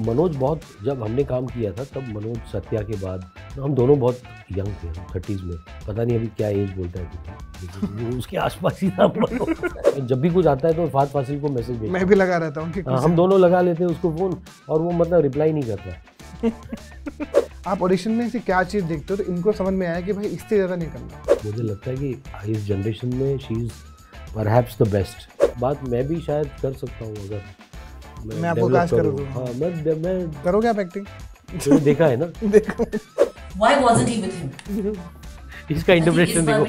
मनोज बहुत, जब हमने काम किया था तब मनोज सत्या के बाद हम दोनों बहुत यंग थे, हम 30s में, पता नहीं अभी क्या एज बोलता है लेकिन वो उसके आसपास ही था मनोज। जब भी कुछ आता है तो फात फासिल को मैसेज भेजता, मैं भी लगा रहता हूँ कि हम दोनों लगा लेते हैं उसको फ़ोन और वो मतलब रिप्लाई नहीं करता। आप ऑडिशन में से क्या चीज़ देखते हो तो इनको समझ में आया कि भाई इससे ज़्यादा नहीं करना। मुझे लगता है कि इस जनरेशन में she is perhaps the best. बात मैं भी शायद कर सकता हूँ अगर मैं आपको कास्ट कर दूँ। हाँ मैं करोगे आप एक्टिंग? तो देखा है ना। देखो Why wasn't he with him? इसका इंटरप्रेशन देखो,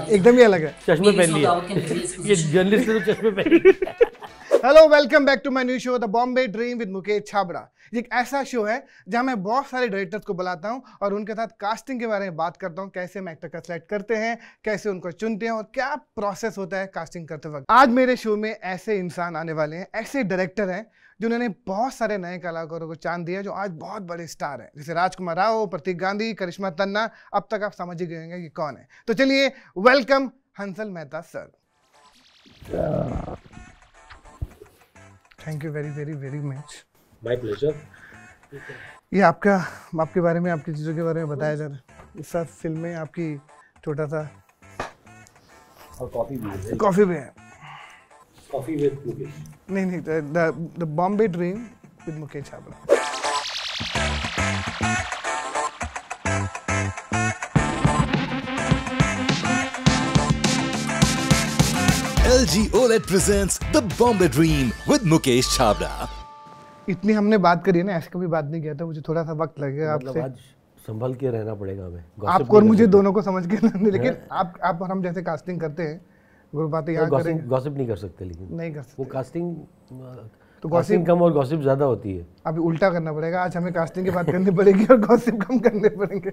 एकदम ही अलग है। चश्मे पहन लिए ये जर्नलिस्ट ने तो चश्मे पहन लिए। Hello, welcome back to my new show the Bombay dream with Mukesh Chhabra. ये एक ऐसा शो है जहां मैं बहुत सारे डायरेक्टर्स को बुलाता हूं और उनके साथ कास्टिंग के बारे में बात करता हूं, कैसे हम एक्टर का सेलेक्ट करते हैं, कैसे उनको चुनते हैं और क्या प्रोसेस होता है कास्टिंग करते वक्त। आज मेरे शो में ऐसे इंसान आने वाले हैं, ऐसे डायरेक्टर हैं जिन्होंने बहुत सारे नए कलाकारों को चांद दिया जो आज बहुत बड़े स्टार हैं, जैसे राजकुमार राव, प्रतीक गांधी, करिश्मा तन्ना। अब तक आप समझ ही गए होंगे कि कौन है। तो चलिए welcome Hansal Mehta sir. Thank you very very very much. My pleasure. ये आपके बारे में, आपकी चीज़ों के बारे में बताया जा रहा है। इस साथ फिल्म में आपकी छोटा सा और कॉफी भी है। कॉफ़ी भी है। Coffee with Mukesh. नहीं, the Bombay dream with Mukesh Chhabra. LG OLED presents The Bombay Dream with Mukesh Chhabra. इतनी हमने बात करी है ना, ऐसे कभी बात नहीं किया था। मुझे थोड़ा सा वक्त लगेगा मतलब आपसे, आज संभल के रहना पड़ेगा हमें, आपको और मुझे दोनों को समझ के नहीं। लेकिन आप और हम जैसे कास्टिंग करते हैं वो बातें यहाँ करेंगे। गॉसिप नहीं कर सकते, लेकिन नहीं कर सकते वो कास्टिंग तो गॉसिप कम और गॉसिप ज्यादा होती है। अभी उल्टा करना पड़ेगा। आज हमें कास्टिंग की बात करनी पड़ेगी और गॉसिप कम करने पड़ेंगे।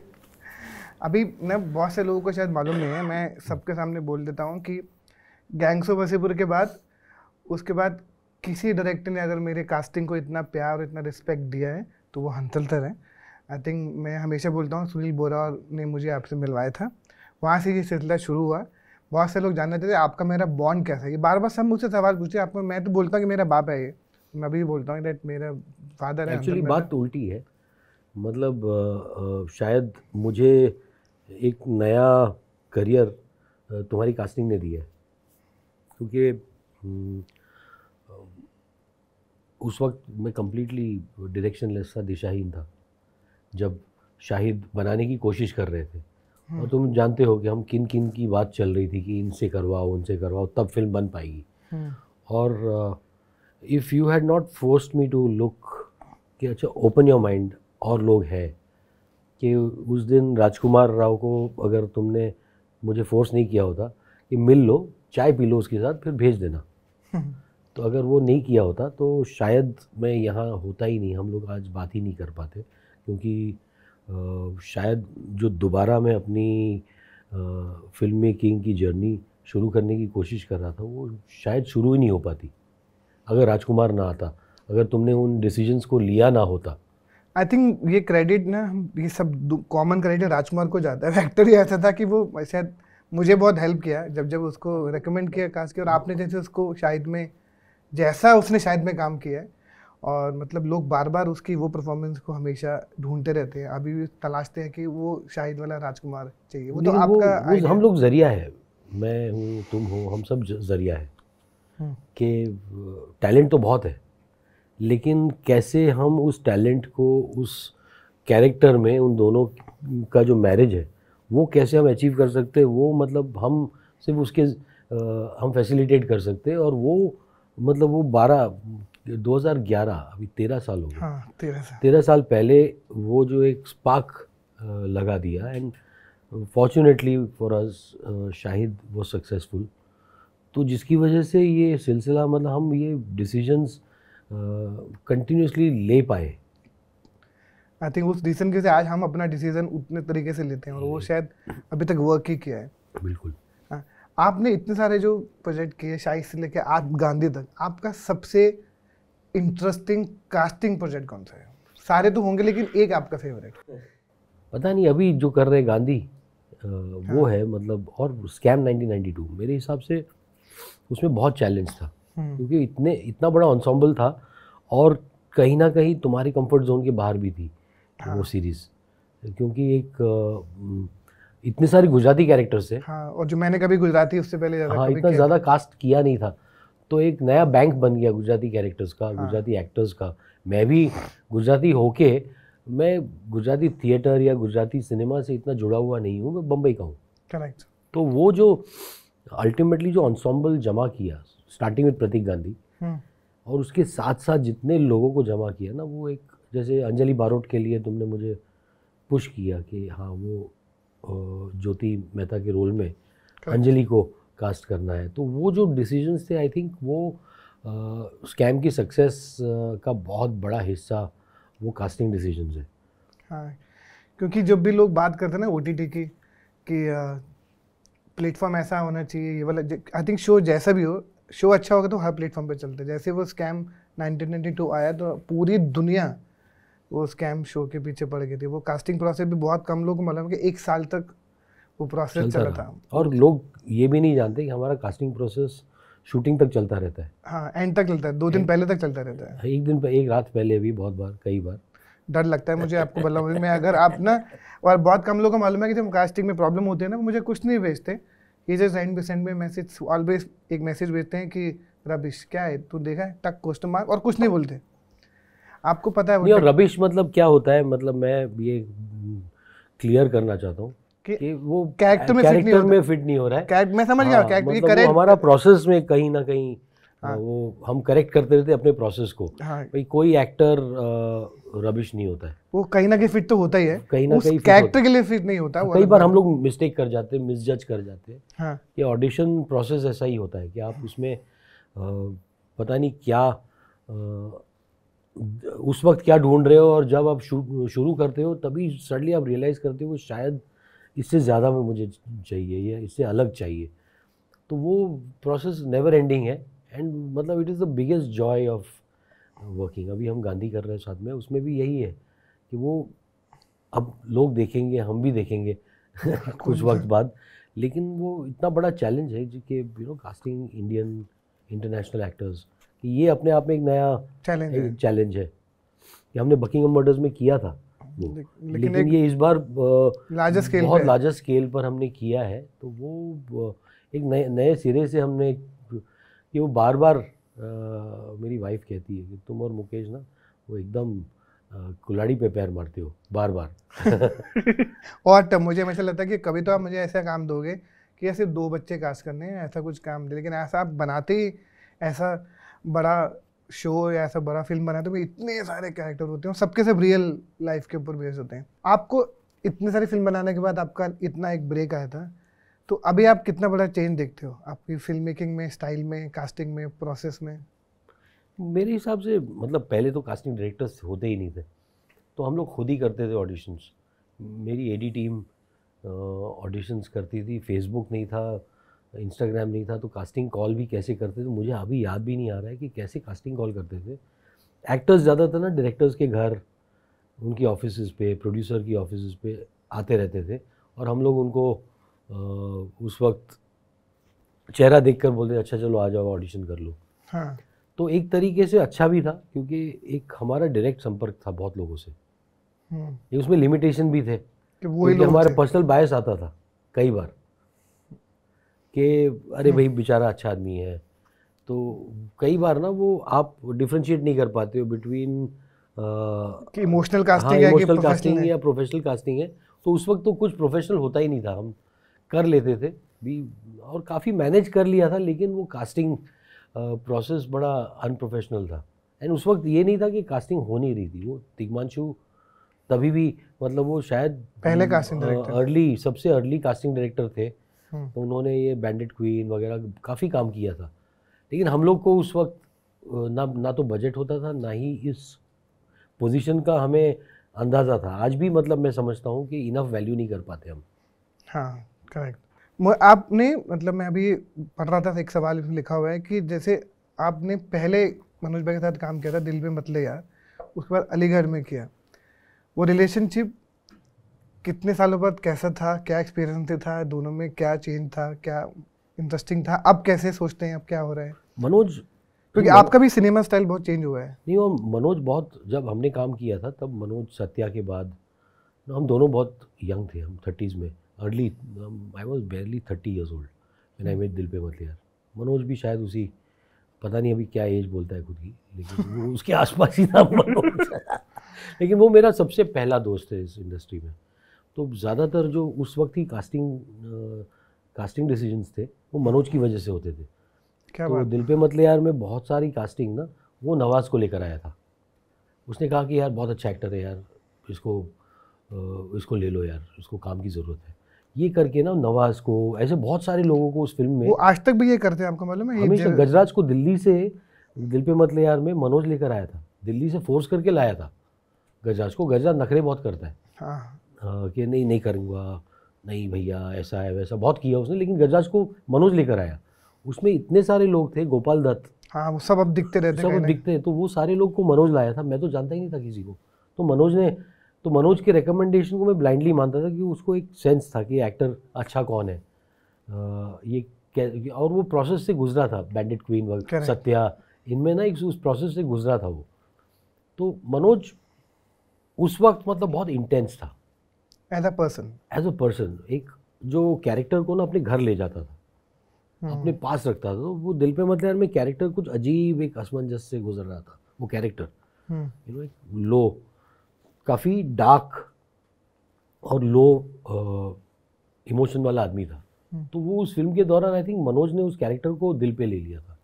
अभी ना बहुत से लोगों को शायद मालूम नहीं है, मैं सबके सामने बोल देता हूँ कि गैंग्स ऑफ वसीपुर के बाद उसके बाद किसी डायरेक्टर ने अगर मेरे कास्टिंग को इतना प्यार और इतना रिस्पेक्ट दिया है तो वो हंसल सर है। आई थिंक मैं हमेशा बोलता हूँ सुनील बोरा ने मुझे आपसे मिलवाया था, वहाँ से ये सिलसिला शुरू हुआ। बहुत से लोग जानना चाहते थे आपका मेरा बॉन्ड कैसा है। ये बार बार सब मुझसे सवाल पूछते आपको। मैं तो बोलता हूँ कि मेरा बाप है, ये मैं भी बोलता हूँ दैट मेरा फादर है। एक्चुअली बात तो उल्टी है, मतलब शायद मुझे एक नया करियर तुम्हारी कास्टिंग ने दिया है, क्योंकि उस वक्त मैं कम्प्लीटली डायरेक्शनलेस था, दिशाहीन था जब शाहिद बनाने की कोशिश कर रहे थे। और तुम जानते हो कि हम किन किन की बात चल रही थी कि इनसे करवाओ उनसे करवाओ तब फिल्म बन पाएगी। और if you had not forced me to look कि अच्छा ओपन योर माइंड, और लोग हैं कि उस दिन राजकुमार राव को अगर तुमने मुझे फोर्स नहीं किया होता कि मिल लो, चाय पी लो उसके साथ, फिर भेज देना, तो अगर वो नहीं किया होता तो शायद मैं यहाँ होता ही नहीं, हम लोग आज बात ही नहीं कर पाते। क्योंकि शायद जो दोबारा मैं अपनी फिल्म मेकिंग की जर्नी शुरू करने की कोशिश कर रहा था वो शायद शुरू ही नहीं हो पाती अगर राजकुमार ना आता, अगर तुमने उन डिसीजंस को लिया ना होता। आई थिंक ये क्रेडिट ना, ये सब कॉमन क्रेडिट राजकुमार को जाता है। एक्टर ही ऐसा था कि वो शायद मुझे बहुत हेल्प किया जब उसको रेकमेंड किया कास्ट किया, और आपने जैसे उसको शायद में जैसा उसने शायद में काम किया है, और मतलब लोग बार बार उसकी वो परफॉर्मेंस को हमेशा ढूंढते रहते हैं, अभी भी तलाशते हैं कि वो शाहिद वाला राजकुमार चाहिए। वो तो आपका वो हम लोग जरिया है, मैं हूँ, तुम हो, हम सब जरिया है कि टैलेंट तो बहुत है, लेकिन कैसे हम उस टैलेंट को उस कैरेक्टर में उन दोनों का जो मैरिज है वो कैसे हम अचीव कर सकते हैं, वो मतलब हम सिर्फ उसके हम फैसिलिटेट कर सकते हैं। और वो मतलब वो 2011 अभी 13 साल हो गए। हाँ, 13 साल पहले वो जो एक स्पार्क लगा दिया, and fortunately for us Shahid वो सक्सेसफुल, तो जिसकी वजह से ये सिलसिला मतलब हम ये डिसीजंस कंटिन्यूसली ले पाए। आई थिंक उस डिसीजन के से आज हम अपना डिसीजन उतने तरीके से लेते हैं और वो शायद अभी तक वर्क ही किया है। बिल्कुल। हाँ, आपने इतने सारे जो प्रोजेक्ट किए शाहिद से लेकर आप गांधी तक, आपका सबसे इंटरेस्टिंग कास्टिंग प्रोजेक्ट कौन सा है? सारे तो होंगे लेकिन एक आपका फेवरेट। पता नहीं, अभी जो कर रहे गांधी वो है मतलब, और स्कैम 1992 मेरे हिसाब से उसमें बहुत चैलेंज था, क्योंकि इतना बड़ा एंसेम्बल था और कहीं ना कहीं तुम्हारी कंफर्ट जोन के बाहर भी थी हाँ। वो सीरीज़, क्योंकि इतने सारे गुजराती कैरेक्टर्स थे। हाँ, और जो मैंने कभी गुजराती उससे पहले ज़्यादा हाँ, कभी इतना किया ज़्यादा कास्ट किया नहीं था, तो एक नया बैंक बन गया गुजराती कैरेक्टर्स का, हाँ। गुजराती एक्टर्स का। मैं भी गुजराती होके मैं गुजराती थिएटर या गुजराती सिनेमा से इतना जुड़ा हुआ नहीं हूँ, मैं बम्बई का हूँ। करेक्ट। तो वो जो अल्टीमेटली जो एंसेम्बल जमा किया स्टार्टिंग विद प्रतीक गांधी, और उसके साथ साथ जितने लोगों को जमा किया ना, वो एक जैसे अंजलि बारोट के लिए तुमने मुझे पुश किया कि हाँ वो ज्योति मेहता के रोल में अंजलि को कास्ट करना है, तो वो जो डिसीजंस थे आई थिंक वो स्कैम की सक्सेस का बहुत बड़ा हिस्सा वो कास्टिंग डिसीजंस है। हाँ, क्योंकि जब भी लोग बात करते हैं ना ओटीटी की कि प्लेटफॉर्म ऐसा होना चाहिए, ये वाला, आई थिंक शो जैसा भी हो, शो अच्छा होगा तो हर प्लेटफॉर्म पे चलते हैं। जैसे वो स्कैम 1992 आया तो पूरी दुनिया वो स्कैम शो के पीछे पड़ गई थी। वो कास्टिंग प्रोसेस भी बहुत कम लोगों को मालूम है कि 1 साल तक वो प्रोसेस चला था, और लोग ये भी नहीं जानते कि हमारा कास्टिंग प्रोसेस शूटिंग तक चलता रहता है। हाँ, एंड तक चलता है, 2 दिन पहले तक चलता रहता है। एक रात पहले भी बहुत बार, कई बार। डर लगता है मुझे आपको बल्लभ में, अगर आप ना, और बहुत कम लोगों को मालूम है कि जब कास्टिंग में प्रॉब्लम होती है ना, मुझे कुछ नहीं भेजते, ये जस्ट सेंड में मैसेज, ऑलवेज एक मैसेज भेजते हैं कि रबिश क्या है, तू देखा है, टक क्वेश्चन मार्क, और कुछ नहीं बोलते। आपको पता है नहीं, और रबिश मतलब क्या होता है, मतलब मैं ये क्लियर करना चाहता हूँ कि वो कैरेक्टर में फिट नहीं हो रहा है। मैं समझ गया कैरेक्टर, ये मतलब करेक्ट, हमारा प्रोसेस में कहीं ना कहीं वो हम करेक्ट करते रहते अपने प्रोसेस को। हाँ, भाई कोई एक्टर रबिश नहीं होता है, वो कहीं ना कहीं फिट तो होता ही है, कहीं ना कहीं कैरेक्टर के लिए फिट नहीं होता। कई बार हम लोग मिस्टेक कर जाते हैं, मिसजज कर जाते हैं। हाँ, कि ऑडिशन प्रोसेस ऐसा ही होता है कि आप उसमें पता नहीं क्या उस वक्त क्या ढूंढ रहे हो, और जब आप शुरू करते हो तभी सडनली आप रियलाइज़ करते हो शायद इससे ज़्यादा में मुझे चाहिए या इससे अलग चाहिए। तो वो प्रोसेस नेवर एंडिंग है, एंड मतलब it is the biggest Joy of working. अभी हम गांधी कर रहे हैं साथ में, उसमें भी यही है कि वो अब लोग देखेंगे, हम भी देखेंगे कुछ वक्त बाद, लेकिन वो इतना बड़ा चैलेंज है कि कास्टिंग इंडियन इंटरनेशनल एक्टर्स, कि ये अपने आप में एक नया चैलेंज है कि हमने बकिंगम मर्डर्स में किया था वो, लेकिन ये इस बार बहुत लार्जर स्केल पर हमने किया है। तो वो एक नए सिरे से हमने, कि वो बार बार मेरी वाइफ कहती है कि तुम और मुकेश ना वो एकदम कुल्हाड़ी पे पैर मारते हो बार बार। और तब मुझे हमेशा लगता है कि कभी तो आप मुझे ऐसा काम दोगे कि ऐसे 2 बच्चे कास्ट करने हैं, ऐसा कुछ काम दे, लेकिन ऐसा आप बनाते ही ऐसा बड़ा शो या ऐसा बड़ा फिल्म बनाते हो, इतने सारे कैरेक्टर होते हैं, सबके सब रियल लाइफ के ऊपर बेस्ड होते हैं। आपको इतनी सारी फिल्म बनाने के बाद आपका इतना एक ब्रेक आया था, तो अभी आप कितना बड़ा चेंज देखते हो आपकी फिल्म मेकिंग में, स्टाइल में, कास्टिंग में, प्रोसेस में? मेरे हिसाब से मतलब पहले तो कास्टिंग डायरेक्टर्स होते ही नहीं थे, तो हम लोग खुद ही करते थे ऑडिशंस। मेरी एडी टीम ऑडिशंस करती थी, फेसबुक नहीं था, इंस्टाग्राम नहीं था, तो कास्टिंग कॉल भी कैसे करते थे मुझे अभी याद भी नहीं आ रहा है कि कैसे कास्टिंग कॉल करते थे। एक्टर्स ज़्यादातर ना डायरेक्टर्स के घर, उनकी ऑफिसेज़ पे, प्रोड्यूसर की ऑफिसेज़ पे आते रहते थे, और हम लोग उनको उस वक्त चेहरा देखकर बोलते अच्छा चलो आ जाओ ऑडिशन कर लो। हाँ, तो एक तरीके से अच्छा भी था, क्योंकि एक हमारा डायरेक्ट संपर्क था बहुत लोगों से। ये उसमें लिमिटेशन भी थे क्योंकि हमारे पर्सनल बायस आता था कई बार कि अरे भाई बेचारा अच्छा आदमी है, तो कई बार ना वो आप डिफ्रेंशिएट नहीं कर पाते हो बिटवीन इमोशनल कास्टिंग या प्रोफेशनल कास्टिंग है। तो उस वक्त तो कुछ प्रोफेशनल होता ही नहीं था, हम कर लेते थे भी और काफ़ी मैनेज कर लिया था, लेकिन वो कास्टिंग प्रोसेस बड़ा अनप्रोफेशनल था। एंड उस वक्त ये नहीं था कि कास्टिंग हो नहीं रही थी, वो तिग्मांशु तभी भी मतलब वो शायद पहले कास्टिंग डायरेक्टर सबसे अर्ली कास्टिंग डायरेक्टर थे, तो उन्होंने ये बैंडेड क्वीन वगैरह काफ़ी काम किया था। लेकिन हम लोग को उस वक्त ना तो बजट होता था, ना ही इस पोजीशन का हमें अंदाज़ा था। आज भी मतलब मैं समझता हूँ कि इनफ वैल्यू नहीं कर पाते हम। हाँ, करेक्ट। आपने मतलब मैं अभी पढ़ रहा था, एक सवाल लिखा हुआ है कि जैसे आपने पहले मनोज भाई के साथ काम किया था दिल पे मत ले यार, उसके बाद अलीगढ़ में किया, वो रिलेशनशिप कितने सालों बाद कैसा था, क्या एक्सपीरियंस था दोनों में, क्या चेंज था, क्या इंटरेस्टिंग था, अब कैसे सोचते हैं, अब क्या हो रहा है? मनोज क्योंकि आपका भी सिनेमा स्टाइल बहुत चेंज हुआ है। नहीं, और मनोज बहुत, जब हमने काम किया था तब मनोज सत्या के बाद हम दोनों बहुत यंग थे, हम 30s में, early, I was बेयरली 30 years old when I made दिल पे मत यार। मनोज भी शायद उसी, पता नहीं अभी क्या एज बोलता है खुद की, लेकिन वो उसके आसपास ही था मनोज। लेकिन वो मेरा सबसे पहला दोस्त है इस इंडस्ट्री में। तो ज़्यादातर जो उस वक्त ही कास्टिंग डिसीजंस थे वो मनोज की वजह से होते थे। क्या तो बात। दिल पे मत ले यार में बहुत सारी कास्टिंग ना वो नवाज़ को लेकर आया था। उसने कहा कि यार बहुत अच्छा एक्टर है यार, इसको ले लो यार, इसको काम की ज़रूरत है। ये करके ना नवाज़ को, ऐसे बहुत सारे लोगों को उस फिल्म में, वो आज तक भी ये करते हैं, आपको मालूम है? हमेशा गजराज को दिल्ली से दिल पे मत ले यार में मनोज लेकर आया था, दिल्ली से फोर्स करके लाया था गजराज को। गजराज नखरे बहुत करता है कि नहीं करूँगा, नहीं भैया ऐसा है वैसा, बहुत किया उसने, लेकिन गजराज को मनोज लेकर आया। उसमें इतने सारे लोग थे, गोपाल दत्त, हाँ, वो सब अब दिखते रहते सब दिखते हैं, तो वो सारे लोग को मनोज लाया था। मैं तो जानता ही नहीं था किसी को, तो मनोज के रिकमेंडेशन को मैं ब्लाइंडली मानता था कि उसको एक सेंस था कि एक्टर अच्छा कौन है, और वो प्रोसेस से गुजरा था, बैंडिट क्वीन, सत्या, इनमें ना एक उस प्रोसेस से गुजरा था वो। तो मनोज उस वक्त मतलब बहुत इंटेंस था एज अ पर्सन, एक जो कैरेक्टर को ना अपने घर ले जाता था, अपने पास रखता था। तो वो दिल पे मत ले यार में कैरेक्टर कुछ अजीब एक असमंजस से गुजर रहा था वो कैरेक्टर, एक लो, काफ़ी डार्क और लो इमोशन वाला आदमी था। तो वो उस फिल्म के दौरान आई थिंक मनोज ने उस कैरेक्टर को दिल पे ले लिया था।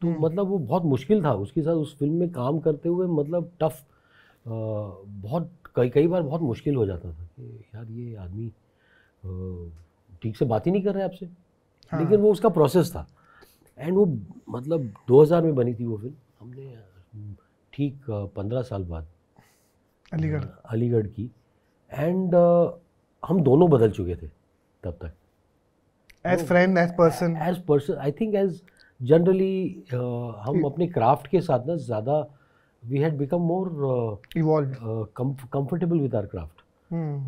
तो मतलब वो बहुत मुश्किल था उसके साथ उस फिल्म में काम करते हुए, मतलब टफ, बहुत कई बार बहुत मुश्किल हो जाता था कि यार ये आदमी ठीक से बात ही नहीं कर रहा है आपसे। लेकिन वो उसका प्रोसेस था। एंड वो मतलब 2000 में बनी थी वो फिल्म, हमने ठीक 15 साल बाद अलीगढ़ की। एंड हम दोनों बदल चुके थे तब तक, as friend, as person, I think as generally हम अपने क्राफ्ट के साथ ना ज़्यादा, we had become more comfortable with our craft.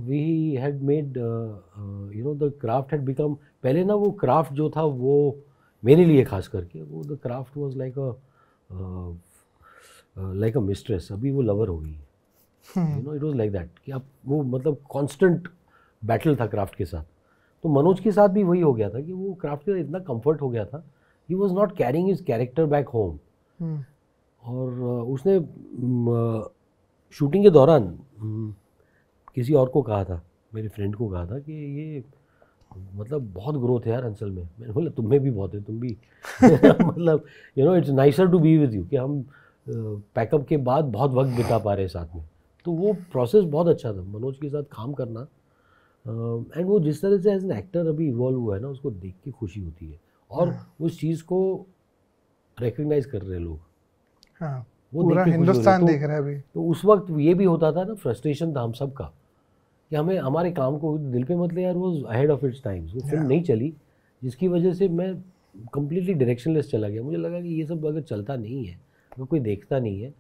We had made the craft had become, पहले ना वो क्राफ्ट जो था वो मेरे लिए खास करके वो the craft was like a mistress. अभी वो लवर हो गई है, इट वाज लाइक दैट कि अब वो मतलब कांस्टेंट बैटल था क्राफ्ट के साथ। तो मनोज के साथ भी वही हो गया था कि वो क्राफ्ट के साथ इतना कंफर्ट हो गया था, he was not carrying his character back home. और उसने शूटिंग के दौरान किसी और को कहा था, मेरे फ्रेंड को कहा था कि ये मतलब बहुत ग्रोथ है यार अंसल में। मैंने बोला तुम में भी बहुत है, तुम भी मतलब it's nicer to be with you, कि हम पैकअप के बाद बहुत वक्त बिता पा रहे हैं साथ में। तो वो प्रोसेस बहुत अच्छा था मनोज के साथ काम करना। एंड वो जिस तरह से एज एन एक्टर अभी इवॉल्व हुआ है ना, उसको देख के खुशी होती है, और उस चीज़ को रिकग्नाइज कर रहे हैं लोग। हाँ, वो पूरा हिंदुस्तान देख रहा है अभी। तो उस वक्त ये भी होता था ना, फ्रस्ट्रेशन था हम सब का कि हमें हमारे काम को दिल पे मत ले यार, वो अहेड ऑफ इट्स टाइम्स, वो फिल्म नहीं चली, जिसकी वजह से मैं कम्प्लीटली डायरेक्शनलेस चला गया। मुझे लगा कि ये सब अगर चलता नहीं है, अगर कोई देखता नहीं है,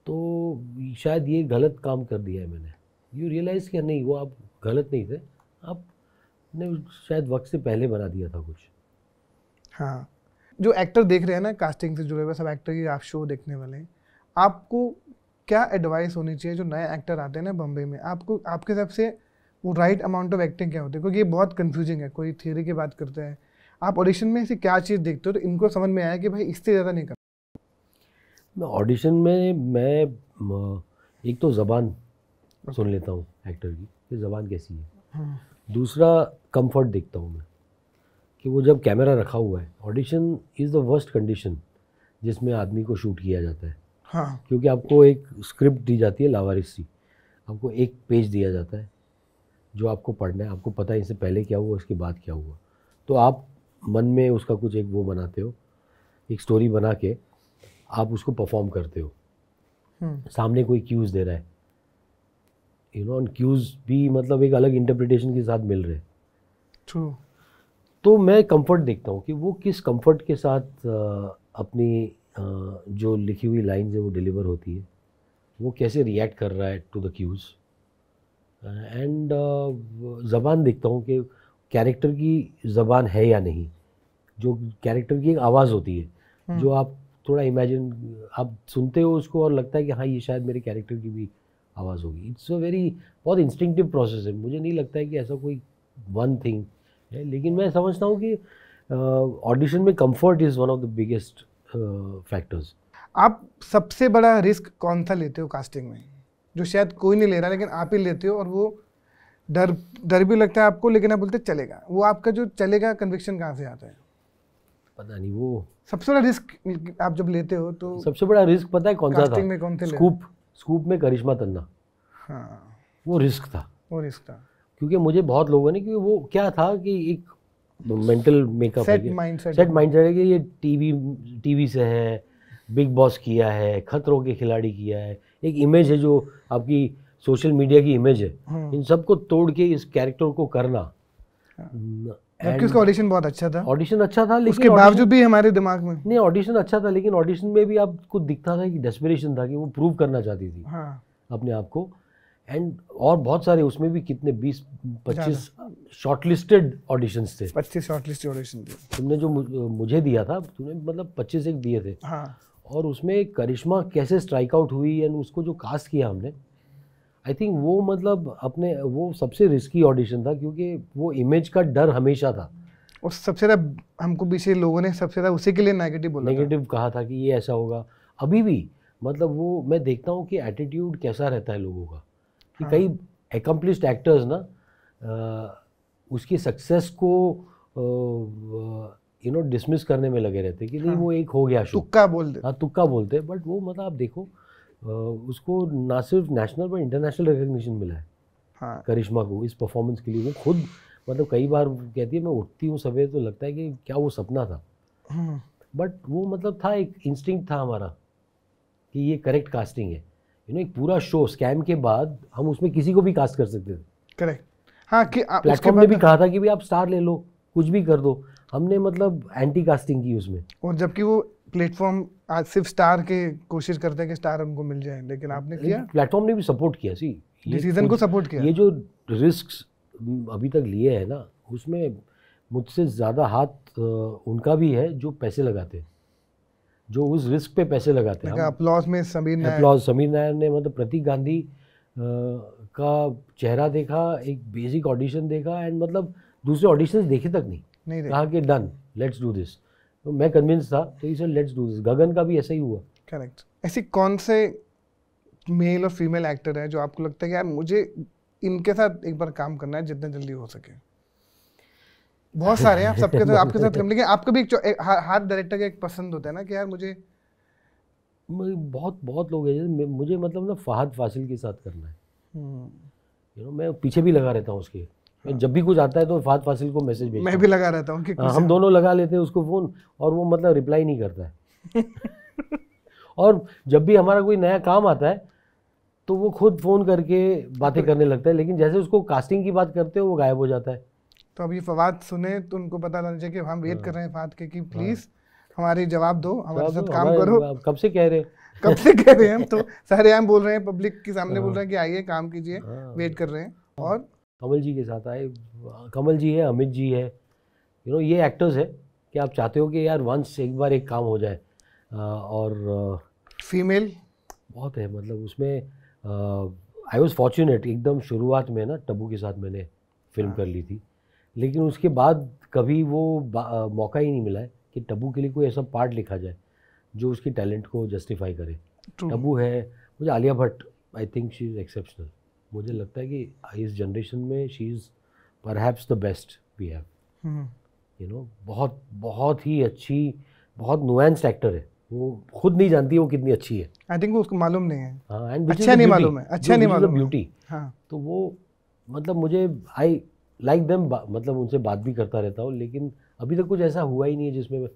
तो शायद ये गलत काम कर दिया है मैंने। यू रियलाइज़ कि नहीं, वो आप गलत नहीं थे, आपने शायद वक्त से पहले बना दिया था कुछ। हाँ, जो एक्टर देख रहे हैं ना, कास्टिंग से जुड़े हुए सब एक्टर की आप शो देखने वाले हैं, आपको क्या एडवाइस होनी चाहिए जो नए एक्टर आते हैं ना बम्बई में? आपको आपके हिसाब से वो राइट अमाउंट ऑफ एक्टिंग क्या होती है? क्योंकि ये बहुत कंफ्यूजिंग है, कोई थियरी की बात करते हैं, आप ऑडिशन में ऐसी क्या चीज़ देखते हो तो इनको समझ में आया कि भाई इससे ज़्यादा नहीं करना? मैं ऑडिशन में एक तो ज़बान सुन लेता हूँ एक्टर की कि ज़बान कैसी है। दूसरा कंफर्ट देखता हूँ मैं कि वो जब कैमरा रखा हुआ है, audition is the worst condition जिसमें आदमी को शूट किया जाता है। हाँ, क्योंकि आपको एक स्क्रिप्ट दी जाती है लावारिस सी, आपको एक पेज दिया जाता है जो आपको पढ़ना है, आपको पता है इससे पहले क्या हुआ, इसके बाद क्या हुआ, तो आप मन में उसका कुछ एक वो बनाते हो, एक स्टोरी बना के आप उसको परफॉर्म करते हो। सामने कोई क्यूज़ दे रहा है, ऑन क्यूज़ भी मतलब एक अलग इंटरप्रिटेशन के साथ मिल रहे हैं। ट्रू। तो मैं कंफर्ट देखता हूँ कि वो किस कंफर्ट के साथ अपनी जो लिखी हुई लाइन्स है वो डिलीवर होती है, वो कैसे रिएक्ट कर रहा है टू द क्यूज़। एंड ज़बान देखता हूँ कि कैरेक्टर की ज़बान है या नहीं, जो कैरेक्टर की एक आवाज़ होती है जो आप थोड़ा इमेजिन, आप सुनते हो उसको और लगता है कि हाँ ये शायद मेरे कैरेक्टर की भी आवाज़ होगी। इट्स अ वेरी बहुत इंस्टिंक्टिव प्रोसेस है। मुझे नहीं लगता है कि ऐसा कोई वन थिंग है, लेकिन मैं समझता हूँ कि ऑडिशन में comfort is one of the biggest factors. आप सबसे बड़ा रिस्क कौन सा लेते हो कास्टिंग में, जो शायद कोई नहीं ले रहा लेकिन आप ही लेते हो, और वो डर भी लगता है आपको लेकिन आप बोलते चलेगा, वो आपका जो चलेगा कन्विक्शन कहाँ से आता है? पता नहीं, वो सबसे बड़ा रिस्क आप जब लेते हो तो सबसे बड़ा रिस्क पता है कौन सा था? कास्टिंग में कौन थे? स्कूप में करिश्मा तन्ना। हाँ, वो रिस्क था, वो रिस्क था। क्योंकि मुझे बहुत लोगों ने, क्योंकि वो क्या था कि एक मेंटल मेकअप सेट है, माइंडसेट सेट माइंडसेट है कि ये टीवी से है, बिग बॉस किया है, खतरों के खिलाड़ी किया है, एक इमेज है जो आपकी सोशल मीडिया की इमेज है, इन सबको तोड़ के इस कैरेक्टर को करना। जबकि उसका ऑडिशन बहुत अच्छा था, ऑडिशन अच्छा था, लेकिन उसके बावजूद भी हमारे दिमाग में नहीं, ऑडिशन अच्छा था, लेकिन ऑडिशन में भी आपको दिखता था कि डेस्परेशन था, कि वो प्रूव करना चाहती थी हाँ अपने आप को। एंड और बहुत सारे उसमें भी कितने 20-25 शॉर्टलिस्टेड ऑडिशंस थे। 25 शॉर्टलिस्ट ऑडिशन थे। तुमने जो मुझे दिया था, तुमने मतलब 25 एक दिए थे। हाँ, और उसमें करिश्मा कैसे स्ट्राइक आउट हुई एंड उसको जो कास्ट किया हमने, आई थिंक वो मतलब अपने वो सबसे रिस्की ऑडिशन था, क्योंकि वो इमेज का डर हमेशा था। और सबसे ज़्यादा हमको पीछे लोगों ने सबसे ज़्यादा उसी के लिए नेगेटिव बोला, नेगेटिव कहा था कि ये ऐसा होगा। अभी भी मतलब वो मैं देखता हूँ कि एटीट्यूड कैसा रहता है लोगों का, कि कई एकम्प्लिश्ड एक्टर्स ना उसकी सक्सेस को डिसमिस करने में लगे रहते कि नहीं वो एक हो गया शो, तुक्का बोल दे। हाँ तुक्का बोलते हैं, बट वो मतलब आप देखो उसको ना सिर्फ नेशनल पर इंटरनेशनल रिकग्निशन मिला है हाँ, करिश्मा को इस परफॉर्मेंस के लिए। वो खुद मतलब कई बार कहती है मैं उठती हूँ सवेरे तो लगता है कि क्या वो सपना था, बट वो मतलब था, एक इंस्टिंक्ट था हमारा कि ये करेक्ट कास्टिंग है। एक पूरा शो स्कैम के बाद हम उसमें किसी को भी कास्ट कर सकते थे। करेक्ट। हाँ, कि प्लेटफॉर्म ने भी कहा था कि भाई आप स्टार ले लो, कुछ भी कर दो। हमने मतलब एंटी कास्टिंग की उसमें, और जबकि वो प्लेटफॉर्म आज सिर्फ स्टार के कोशिश करते हैं कि स्टार उनको मिल जाए, लेकिन आपने किया, प्लेटफॉर्म ने भी सपोर्ट किया। सी डिसीजन को सपोर्ट किया। ये जो रिस्क अभी तक लिए हैं ना, उसमें मुझसे ज़्यादा हाथ उनका भी है जो पैसे लगाते हैं, जो उस रिस्क पे पैसे लगाते हैं। अपलॉज में समीर नायर ने मतलब प्रतीक गांधी का चेहरा देखा, एक बेसिक ऑडिशन देखा, एंड मतलब दूसरे ऑडिशंस देखे तक नहीं कहा कि डन लेट्स डू दिस। तो मैं कन्विंस था, तो इसे लेट्स डू दिस। गगन का भी ऐसा ही हुआ। करेक्ट। ऐसी कौन से मेल और फीमेल एक्टर है जो आपको लगता है कि यार मुझे इनके साथ एक बार काम करना है जितना जल्दी हो सके? बहुत सारे हैं, आप सबके साथ आपके साथ काम, लेकिन आपको भी एक हाथ डायरेक्टर का एक पसंद होता है ना कि यार मुझे बहुत लोग हैं जैसे मुझे मतलब ना फहद फासिल के साथ करना है। मैं पीछे भी लगा रहता हूँ उसके। मैं जब भी कुछ आता है तो फहद फासिल को मैसेज भेजता हूँ। मैं भी लगा रहता हूँ कि हम दोनों लगा लेते हैं उसको फ़ोन, और वो मतलब रिप्लाई नहीं करता है। और जब भी हमारा कोई नया काम आता है तो वो खुद फ़ोन करके बातें करने लगता है, लेकिन जैसे उसको कास्टिंग की बात करते हो वो गायब हो जाता है। तो अभी फवाद सुने तो उनको पता लगना चाहिए कि हम वेट कर रहे हैं फवाद के कि प्लीज़ हमारी जवाब दो, हमारे साथ काम करो। कब से कह रहे हैं हम तो सारे हम बोल रहे हैं, पब्लिक के सामने बोल रहे हैं कि आइए काम कीजिए, वेट कर रहे हैं। और कमल जी के साथ आए, कमल जी है, अमित जी है, ये एक्टर्स है कि आप चाहते हो कि यार वंस एक बार एक काम हो जाए। और फीमेल बहुत है, मतलब उसमें आई वॉज फॉर्चुनेट, एकदम शुरुआत में ना टब्बू के साथ मैंने फिल्म कर ली थी, लेकिन उसके बाद कभी वो मौका ही नहीं मिला है कि टब्बू के लिए कोई ऐसा पार्ट लिखा जाए जो उसकी टैलेंट को जस्टिफाई करे। टब्बू है, मुझे Alia Bhatt, I think she is exceptional. मुझे लगता है कि इस जनरेशन में she is perhaps the best we have. बहुत ही अच्छी, बहुत नुएंस्ड एक्टर है। वो खुद नहीं जानती वो कितनी अच्छी है। आई थिंक उसको मालूम नहीं है। हाँ, अच्छा नहीं मालूम है, अच्छा नहीं मालूम ब्यूटी। हाँ, तो वो मतलब मुझे आई लाइक देम, मतलब उनसे बात भी करता रहता हूँ, लेकिन अभी तक कुछ ऐसा हुआ ही नहीं है जिसमें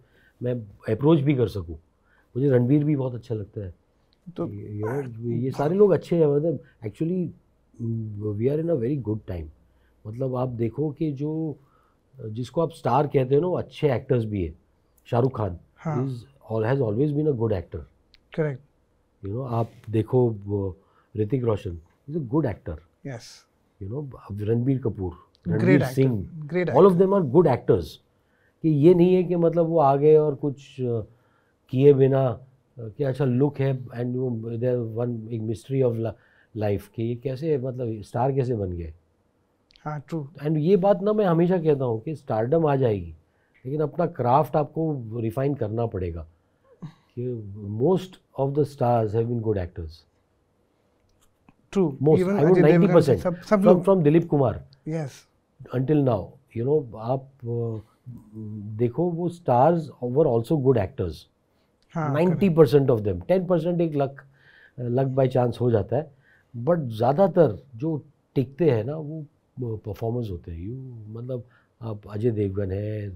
मैं अप्रोच भी कर सकूँ। मुझे रणवीर भी बहुत अच्छा लगता है। तो ये सारे लोग अच्छे हैं। मतलब actually we are in a very good time. मतलब आप देखो कि जो जिसको आप स्टार कहते हो ना, वो अच्छे एक्टर्स भी है। Shahrukh Khan has always been a good actor. Correct. आप देखो Hrithik Roshan is a good actor. Yes. Ranbir Kapoor, Ranveer Singh, all of them are good actors. कि ये नहीं है कि मतलब वो आ गए और कुछ किए बिना कि अच्छा लुक है एंड वो देयर वन एक मिस्ट्री ऑफ लाइफ कि ये कैसे मतलब स्टार कैसे बन गए। हाँ ट्रू। एंड ये बात ना मैं हमेशा कहता हूँ कि स्टारडम आ जाएगी लेकिन अपना क्राफ्ट आपको रिफाइन करना पड़ेगा कि most of the stars have been good actors. True. Most I would 90% सब लोग। From Dilip Kumar yes. until now, you know, आप देखो वो stars were also good actors. हाँ 90% of them, 10% एक लक बाय चांस हो जाता है, बट ज़्यादातर जो टिकते हैं ना वो परफॉर्मेंस होते हैं। यू मतलब आप अजय देवगन है,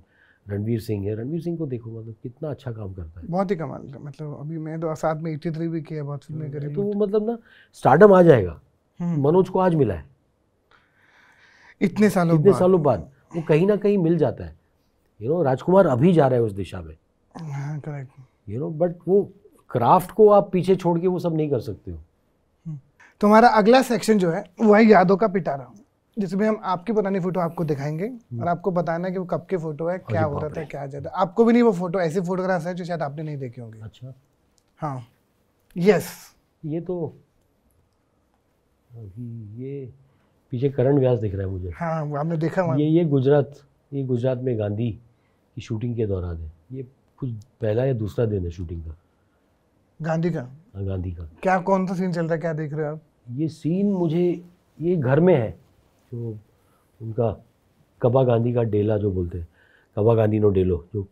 रणवीर सिंह है, रणवीर सिंह को देखो मतलब कितना अच्छा काम करता है। बहुत ही कमाल का, मतलब अभी मैं तो साथ में 83 भी किया, बहुत फिल्में करी। तो वो मतलब ना स्टारडम आ जाएगा। मनोज को आज मिला है इतने सालों बाद वो कहीं ना कहीं मिल जाता है। यू नो राजकुमार अभी जा रहा है उस दिशा में। हाँ करेक्ट। यू नो बट वो क्राफ्ट को आप पीछे छोड़ के वो सब नहीं कर सकते हो। तो हमारा अगला सेक्शन जो है वो है यादों का पिटारा, जिसमें हम आपकी पुरानी फोटो आपको दिखाएंगे और आपको बताना है कि वो कब की फोटो है, क्या हो रहा था, क्या जाता। आपको भी नहीं, वो फोटो ऐसी फोटोग्राफ्स है जो शायद आपने नहीं देखे होंगे। अच्छा हाँ यस। ये तो अभी ये पीछे करण व्यास दिख रहा है मुझे। हाँ वो आपने देखा वहाँ? ये गुजरात में गांधी की शूटिंग के दौरान है। ये कुछ पहला या दूसरा दिन है शूटिंग का, गांधी का। हाँ, गांधी का। क्या कौन सा सीन चल रहा है, क्या देख रहे हो आप? ये सीन मुझे ये घर में है जो उनका कबा गांधी का डेला जो बोलते हैं, कबा गांधी नो डेलो, जो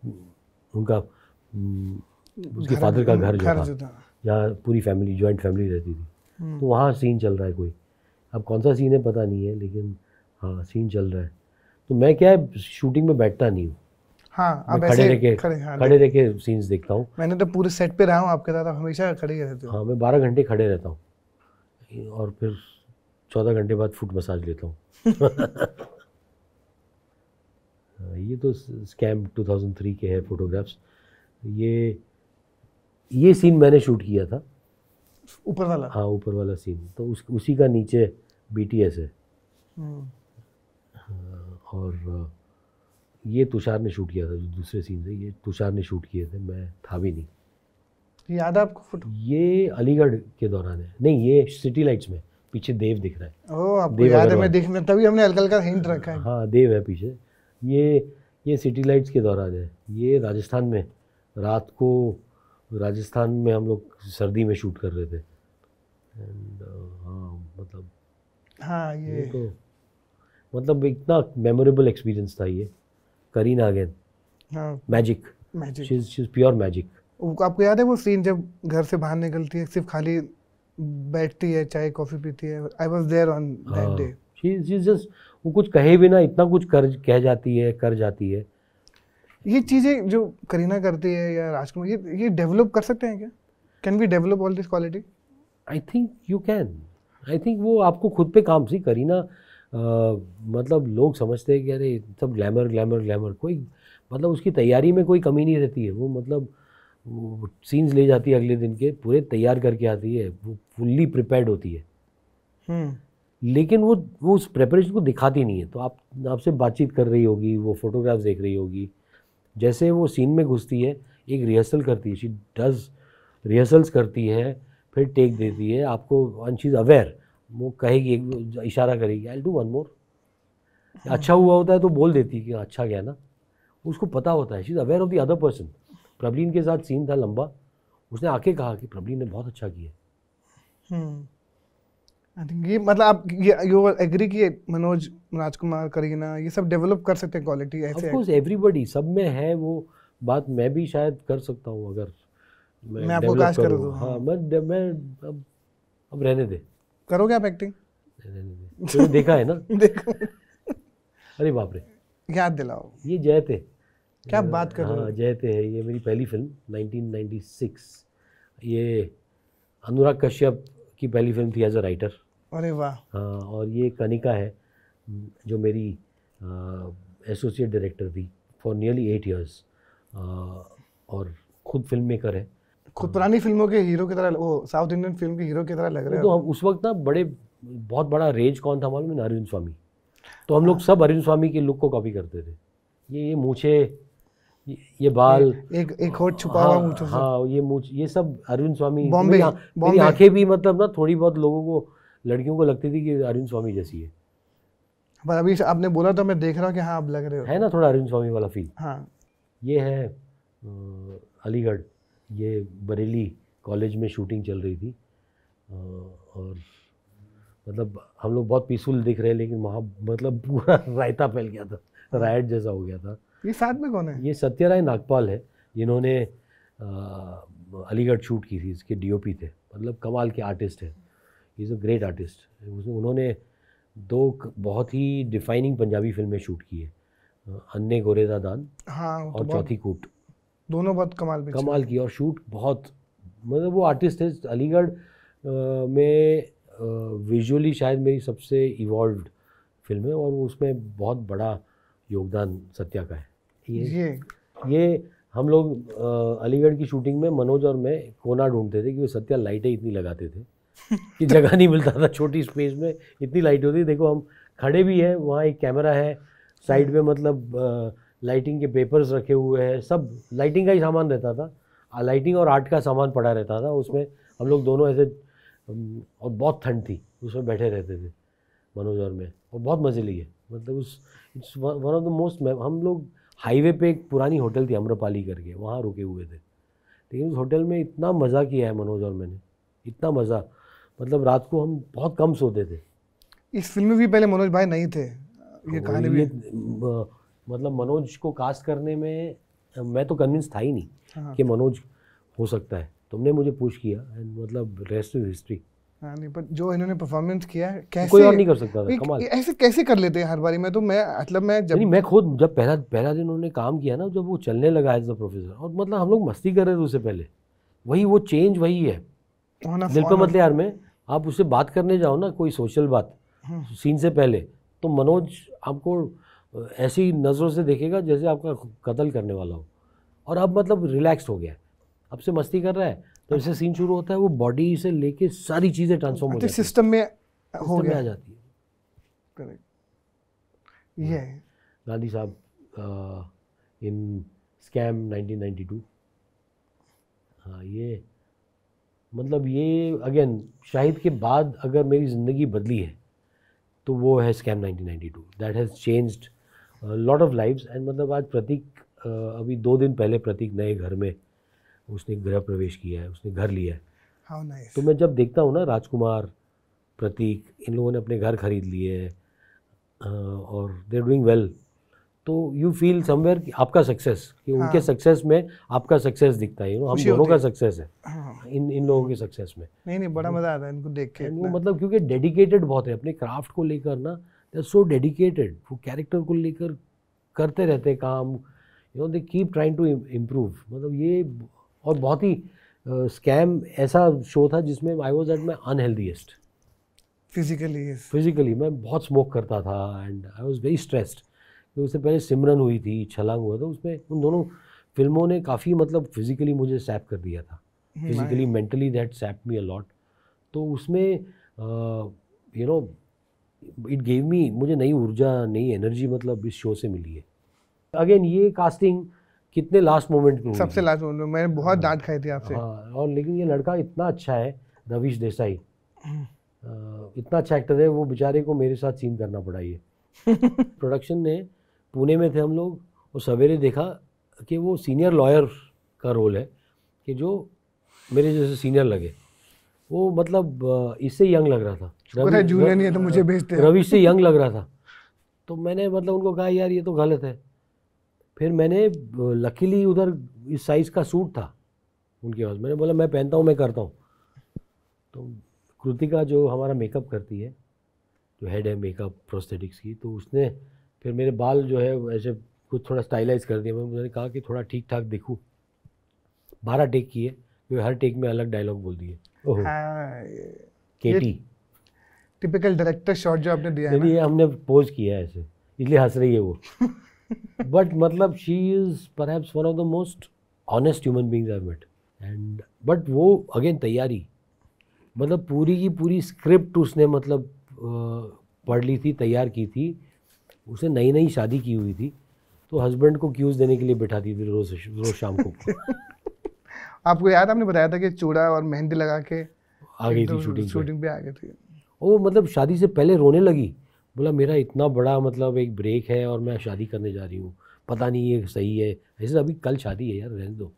उनका उसके फादर का घर जो था जहाँ पूरी फैमिली जॉइंट फैमिली रहती थी। तो वहाँ सीन चल रहा है कोई, अब कौन सा सीन है पता नहीं है, लेकिन हाँ सीन चल रहा है। तो मैं क्या है शूटिंग में बैठता नहीं हूँ। हाँ मैं अब खड़े ऐसे खड़े रह के सीन्स देखता हूँ। मैंने तो पूरे सेट पे रहा हूँ आपके साथ, आप हमेशा खड़े ही रहते हो। हाँ मैं 12 घंटे खड़े रहता हूँ और फिर 14 घंटे बाद फुट मसाज लेता हूँ। ये तो स्कैम 2003 के है फोटोग्राफ्स। ये सीन मैंने शूट किया था, ऊपर वाला। हाँ ऊपर वाला सीन। तो उसी का नीचे BTS है। और ये तुषार ने शूट किया था, जो दूसरे सीन थे ये तुषार ने शूट किए थे, मैं था भी नहीं। याद है आपको फोटो? ये अलीगढ़ के दौरान है, नहीं ये सिटी लाइट्स में पीछे देव दिख रहा है। ओह आपको याद है, मैं देखना तभी हमने हल्का हल्का हिंट रखा है। हाँ देव है पीछे। ये सिटी लाइट्स के दौरान है। ये राजस्थान में रात को राजस्थान में हम लोग सर्दी में शूट कर रहे थे। एंड हाँ मतलब हाँ ये तो मतलब इतना मेमोरेबल एक्सपीरियंस था ये। करीना अगेन, हाँ magic, she is pure magic. आपको याद है वो सीन जब घर से बाहर निकलती है, सिर्फ खाली बैठती है, चाय कॉफी पीती है? I was there on that day. She just वो कुछ कहे बिना इतना कुछ कर जाती है। ये चीजें जो करीना करती है या राजकुमार, ये डेवलप कर सकते हैं क्या? Can we develop all this quality? I think you can. I think वो आपको खुद पे काम सी करीना मतलब लोग समझते हैं कि अरे सब ग्लैमर, कोई मतलब उसकी तैयारी में कोई कमी नहीं रहती है। वो मतलब वो सीन्स ले जाती है अगले दिन के, पूरे तैयार करके आती है, वो फुल्ली प्रिपेयर्ड होती है। लेकिन वो उस प्रिपरेशन को दिखाती नहीं है। तो आपसे बातचीत कर रही होगी, वो फोटोग्राफ्स देख रही होगी, जैसे वो सीन में घुसती है एक रिहर्सल करती है, शी डज रिहर्सल्स करती है, फिर टेक देती है आपको, एंड शी इज़ अवेयर। वो कहेगी, एक इशारा करेगी, आई डू वन मोर। अच्छा हुआ होता है तो बोल देती है कि अच्छा गया ना, उसको पता होता है, she is aware of the other person. Prableen के साथ सीन था लंबा, उसने आके कहा कि प्रबलीन ने बहुत अच्छा किया। आई थिंक ये मतलब आप यू एग्री कि मनोज, राजकुमार, करीना ये सब डेवलप कर सकते हैं क्वालिटी ऐसे? ऑफ कोर्स एवरीबॉडी, सब में है वो बात। मैं भी शायद कर सकता हूँ अगर मैं आपको कास्ट कर दूँ। हाँ मैं अब रहने दे। करोगे आप एक्टिंग? रहने दे, तूने देखा है ना? देखो अरे बाप रे, याद दिलाओ। ये जय थे। क्या बात कर रहे हो? हाँ जय थे है, ये मेरी पहली फिल्म 1996। ये अनुराग कश्यप की पहली फिल्म थी एज अ राइटर। अरे वाह। हाँ, और ये कनिका है जो मेरी एसोसिएट डायरेक्टर थी फॉर नियरली 8 years, और खुद फिल्म मेकर है। खुद पुरानी फिल्मों के हीरो की तरह, वो साउथ इंडियन फिल्म के हीरो की तरह लग रहे तो हो। हम उस वक्त ना बहुत बड़ा रेंज कौन था मालूम है? अरविंद स्वामी। तो हम लोग सब अरविंद स्वामी के लुक को कॉपी करते थे। ये मूछे, ये बाल, एक होठ छुपा हुआ मूंछ से। हाँ ये मूंछ, ये सब अरविंद स्वामी। बॉम्बे, मेरी आंखें भी मतलब ना थोड़ी बहुत लोगों को, लड़कियों को लगती थी कि अरविंद स्वामी जैसी है। पर अभी आपने बोला तो मैं देख रहा हूँ कि हाँ आप लग रहे हो, है ना थोड़ा अरविंद स्वामी वाला फील। हाँ। ये है अलीगढ़, ये बरेली कॉलेज में शूटिंग चल रही थी और मतलब हम लोग बहुत पीसफुल दिख रहे हैं, लेकिन वहाँ मतलब पूरा रायता फैल गया था, रायट जैसा हो गया था। ये साथ में कौन है? ये सत्यराय नागपाल है, जिन्होंने अलीगढ़ शूट की थी, इसके डीओपी थे, मतलब कमाल के आर्टिस्ट है, इज़ अ ग्रेट आर्टिस्ट। उन्होंने 2 बहुत ही डिफाइनिंग पंजाबी फिल्में शूट की है, अन्ने गोरेदा दान, हाँ, और चौथी कूट, दोनों बहुत कमाल की। और शूट बहुत, मतलब वो आर्टिस्ट है। अलीगढ़ में विजुअली शायद मेरी सबसे इवॉल्व्ड फिल्म है, और उसमें बहुत बड़ा योगदान सत्या का है। ये हम लोग अलीगढ़ की शूटिंग में मनोज और मैं कोना ढूंढते थे, क्योंकि सत्या लाइटें इतनी लगाते थे कि जगह नहीं मिलता था, छोटी स्पेस में इतनी लाइट होती। देखो हम खड़े भी हैं, वहाँ एक कैमरा है साइड में, मतलब लाइटिंग के पेपर्स रखे हुए हैं, सब लाइटिंग का ही सामान रहता था, लाइटिंग और आर्ट का सामान पड़ा रहता था उसमें। हम लोग दोनों ऐसे, और बहुत ठंड थी, उसमें बैठे रहते थे मनोज और मैं, और बहुत मज़े लिए। मतलब it's one of the most. हम लोग हाईवे पे एक पुरानी होटल थी अम्रपाली करके, वहाँ रुके हुए थे, लेकिन उस होटल में इतना मज़ा किया है मनोज और मैंने, इतना मज़ा, मतलब रात को हम बहुत कम सोते थे। इस फिल्म में भी पहले मनोज भाई नहीं थे, ये कहानी भी। मतलब मनोज को कास्ट करने में मैं तो कन्विंस था ही नहीं कि मनोज हो सकता है। तुमने मुझे पुश किया, एंड मतलब रेस्ट इज हिस्ट्री। हाँ नहीं, पर जो इन्होंने परफॉर्मेंस किया है, कैसे कोई और नहीं कर सकता था, कमाल। ऐसे कैसे कर लेते हैं हर बारी में? तो मैं जब मैं खुद जब पहला दिन उन्होंने काम किया ना, जब वो चलने लगा एज द प्रोफेसर, और मतलब हम लोग मस्ती कर रहे थे उससे पहले, वही वो चेंज वही है। दिल पे मतलब यार में आप उससे बात करने जाओ ना, कोई सोशल बात सीन से पहले, तो मनोज आपको ऐसी नज़रों से देखेगा जैसे आपका कत्ल करने वाला हो, और अब मतलब रिलैक्स्ड हो गया, अब से मस्ती कर रहा है, तो जैसे सीन शुरू होता है वो बॉडी से लेके सारी चीज़ें ट्रांसफॉर्म हो जाती है, सिस्टम में हो गया, आ जाती है। करेक्ट। ये गांधी साहब इन स्कैम 1992। हाँ, ये मतलब ये अगेन शाहिद के बाद अगर मेरी ज़िंदगी बदली है तो वो है scam 1992। That has changed lot of lives. And मतलब आज प्रतीक, अभी 2 दिन पहले प्रतीक नए घर में उसने गृह प्रवेश किया है, उसने घर लिया है। How nice. तो मैं जब देखता हूँ ना, राजकुमार, प्रतीक, इन लोगों ने अपने घर खरीद लिए हैं और दे आर डूइंग वेल, तो यू फील समवेयर कि आपका सक्सेस, कि उनके सक्सेस में आपका सक्सेस दिखता है। हम दोनों का सक्सेस है इन लोगों के सक्सेस में। नहीं बड़ा मज़ा आता है इनको देख के। वो मतलब क्योंकि डेडिकेटेड बहुत है अपने क्राफ्ट को लेकर ना, दे आर सो डेडिकेटेड, वो कैरेक्टर को लेकर करते रहते काम, they keep trying to improve. मतलब ये, और बहुत ही स्कैम ऐसा शो था जिसमें I was at my unhealthiest physically. मैं बहुत स्मोक करता था and I was very stressed. उससे पहले सिमरन हुई थी, छलांग हुआ था, उसमें उन दोनों फिल्मों ने काफ़ी मतलब फिजिकली मुझे सैप कर दिया था, physically mentally that SAP me a lot. तो उसमें इट गेव मी, मुझे नई ऊर्जा, नई एनर्जी मतलब इस शो से मिली है। अगेन ये कास्टिंग कितने लास्ट मोमेंट पे हुई, सबसे लास्ट मोमेंट में मैंने बहुत डांट खाई थी आपसे। हाँ, और लेकिन ये लड़का इतना अच्छा है, रवीश देसाई, इतना अच्छा एक्टर है, वो बेचारे को मेरे साथ सीन करना पड़ा ये। प्रोडक्शन ने, पुणे में थे हम लोग, और सवेरे देखा कि वो सीनियर लॉयर का रोल है, कि जो मेरे जैसे सीनियर लगे, वो मतलब इससे यंग लग रहा था, जूनियर नहीं है तो मुझे भेजते हैं। रवीश से यंग लग रहा था। तो मैंने मतलब उनको कहा यार ये तो गलत है। फिर मैंने लकीली उधर इस साइज़ का सूट था उनके पास, मैंने बोला मैं पहनता हूँ, मैं करता हूँ। तो कृतिका जो हमारा मेकअप करती है, जो हेड है मेकअप प्रोस्थेटिक्स की, तो उसने फिर मेरे बाल जो है ऐसे कुछ थोड़ा स्टाइलाइज कर दिया। मैंने कहा कि थोड़ा ठीक ठाक दिखूँ। 12 टेक किए, क्योंकि हर टेक में अलग डायलॉग बोल दिए। ओह केटी, टिपिकल डायरेक्टर शॉट जो आपने दिया है ना, ये हमने पोज किया है ऐसे, इसलिए हंस रही है वो। बट मतलब she is perhaps one of the most honest human beings I met. And but वो अगेन तैयारी, मतलब पूरी की पूरी स्क्रिप्ट उसने मतलब पढ़ ली थी, तैयार की थी। उसने नई नई शादी की हुई थी, तो हस्बैंड को क्यूज देने के लिए बिठाती थी रोज रोज शाम को। आपको याद, आपने बताया था कि चूड़ा और मेहंदी लगा के आ गई थी शूटिंग पे आ गई थी। वो मतलब शादी से पहले रोने लगी, बोला मेरा इतना बड़ा मतलब एक ब्रेक है और मैं शादी करने जा रही हूँ, पता नहीं ये सही है। ऐसे अभी कल शादी है यार, रहने दो।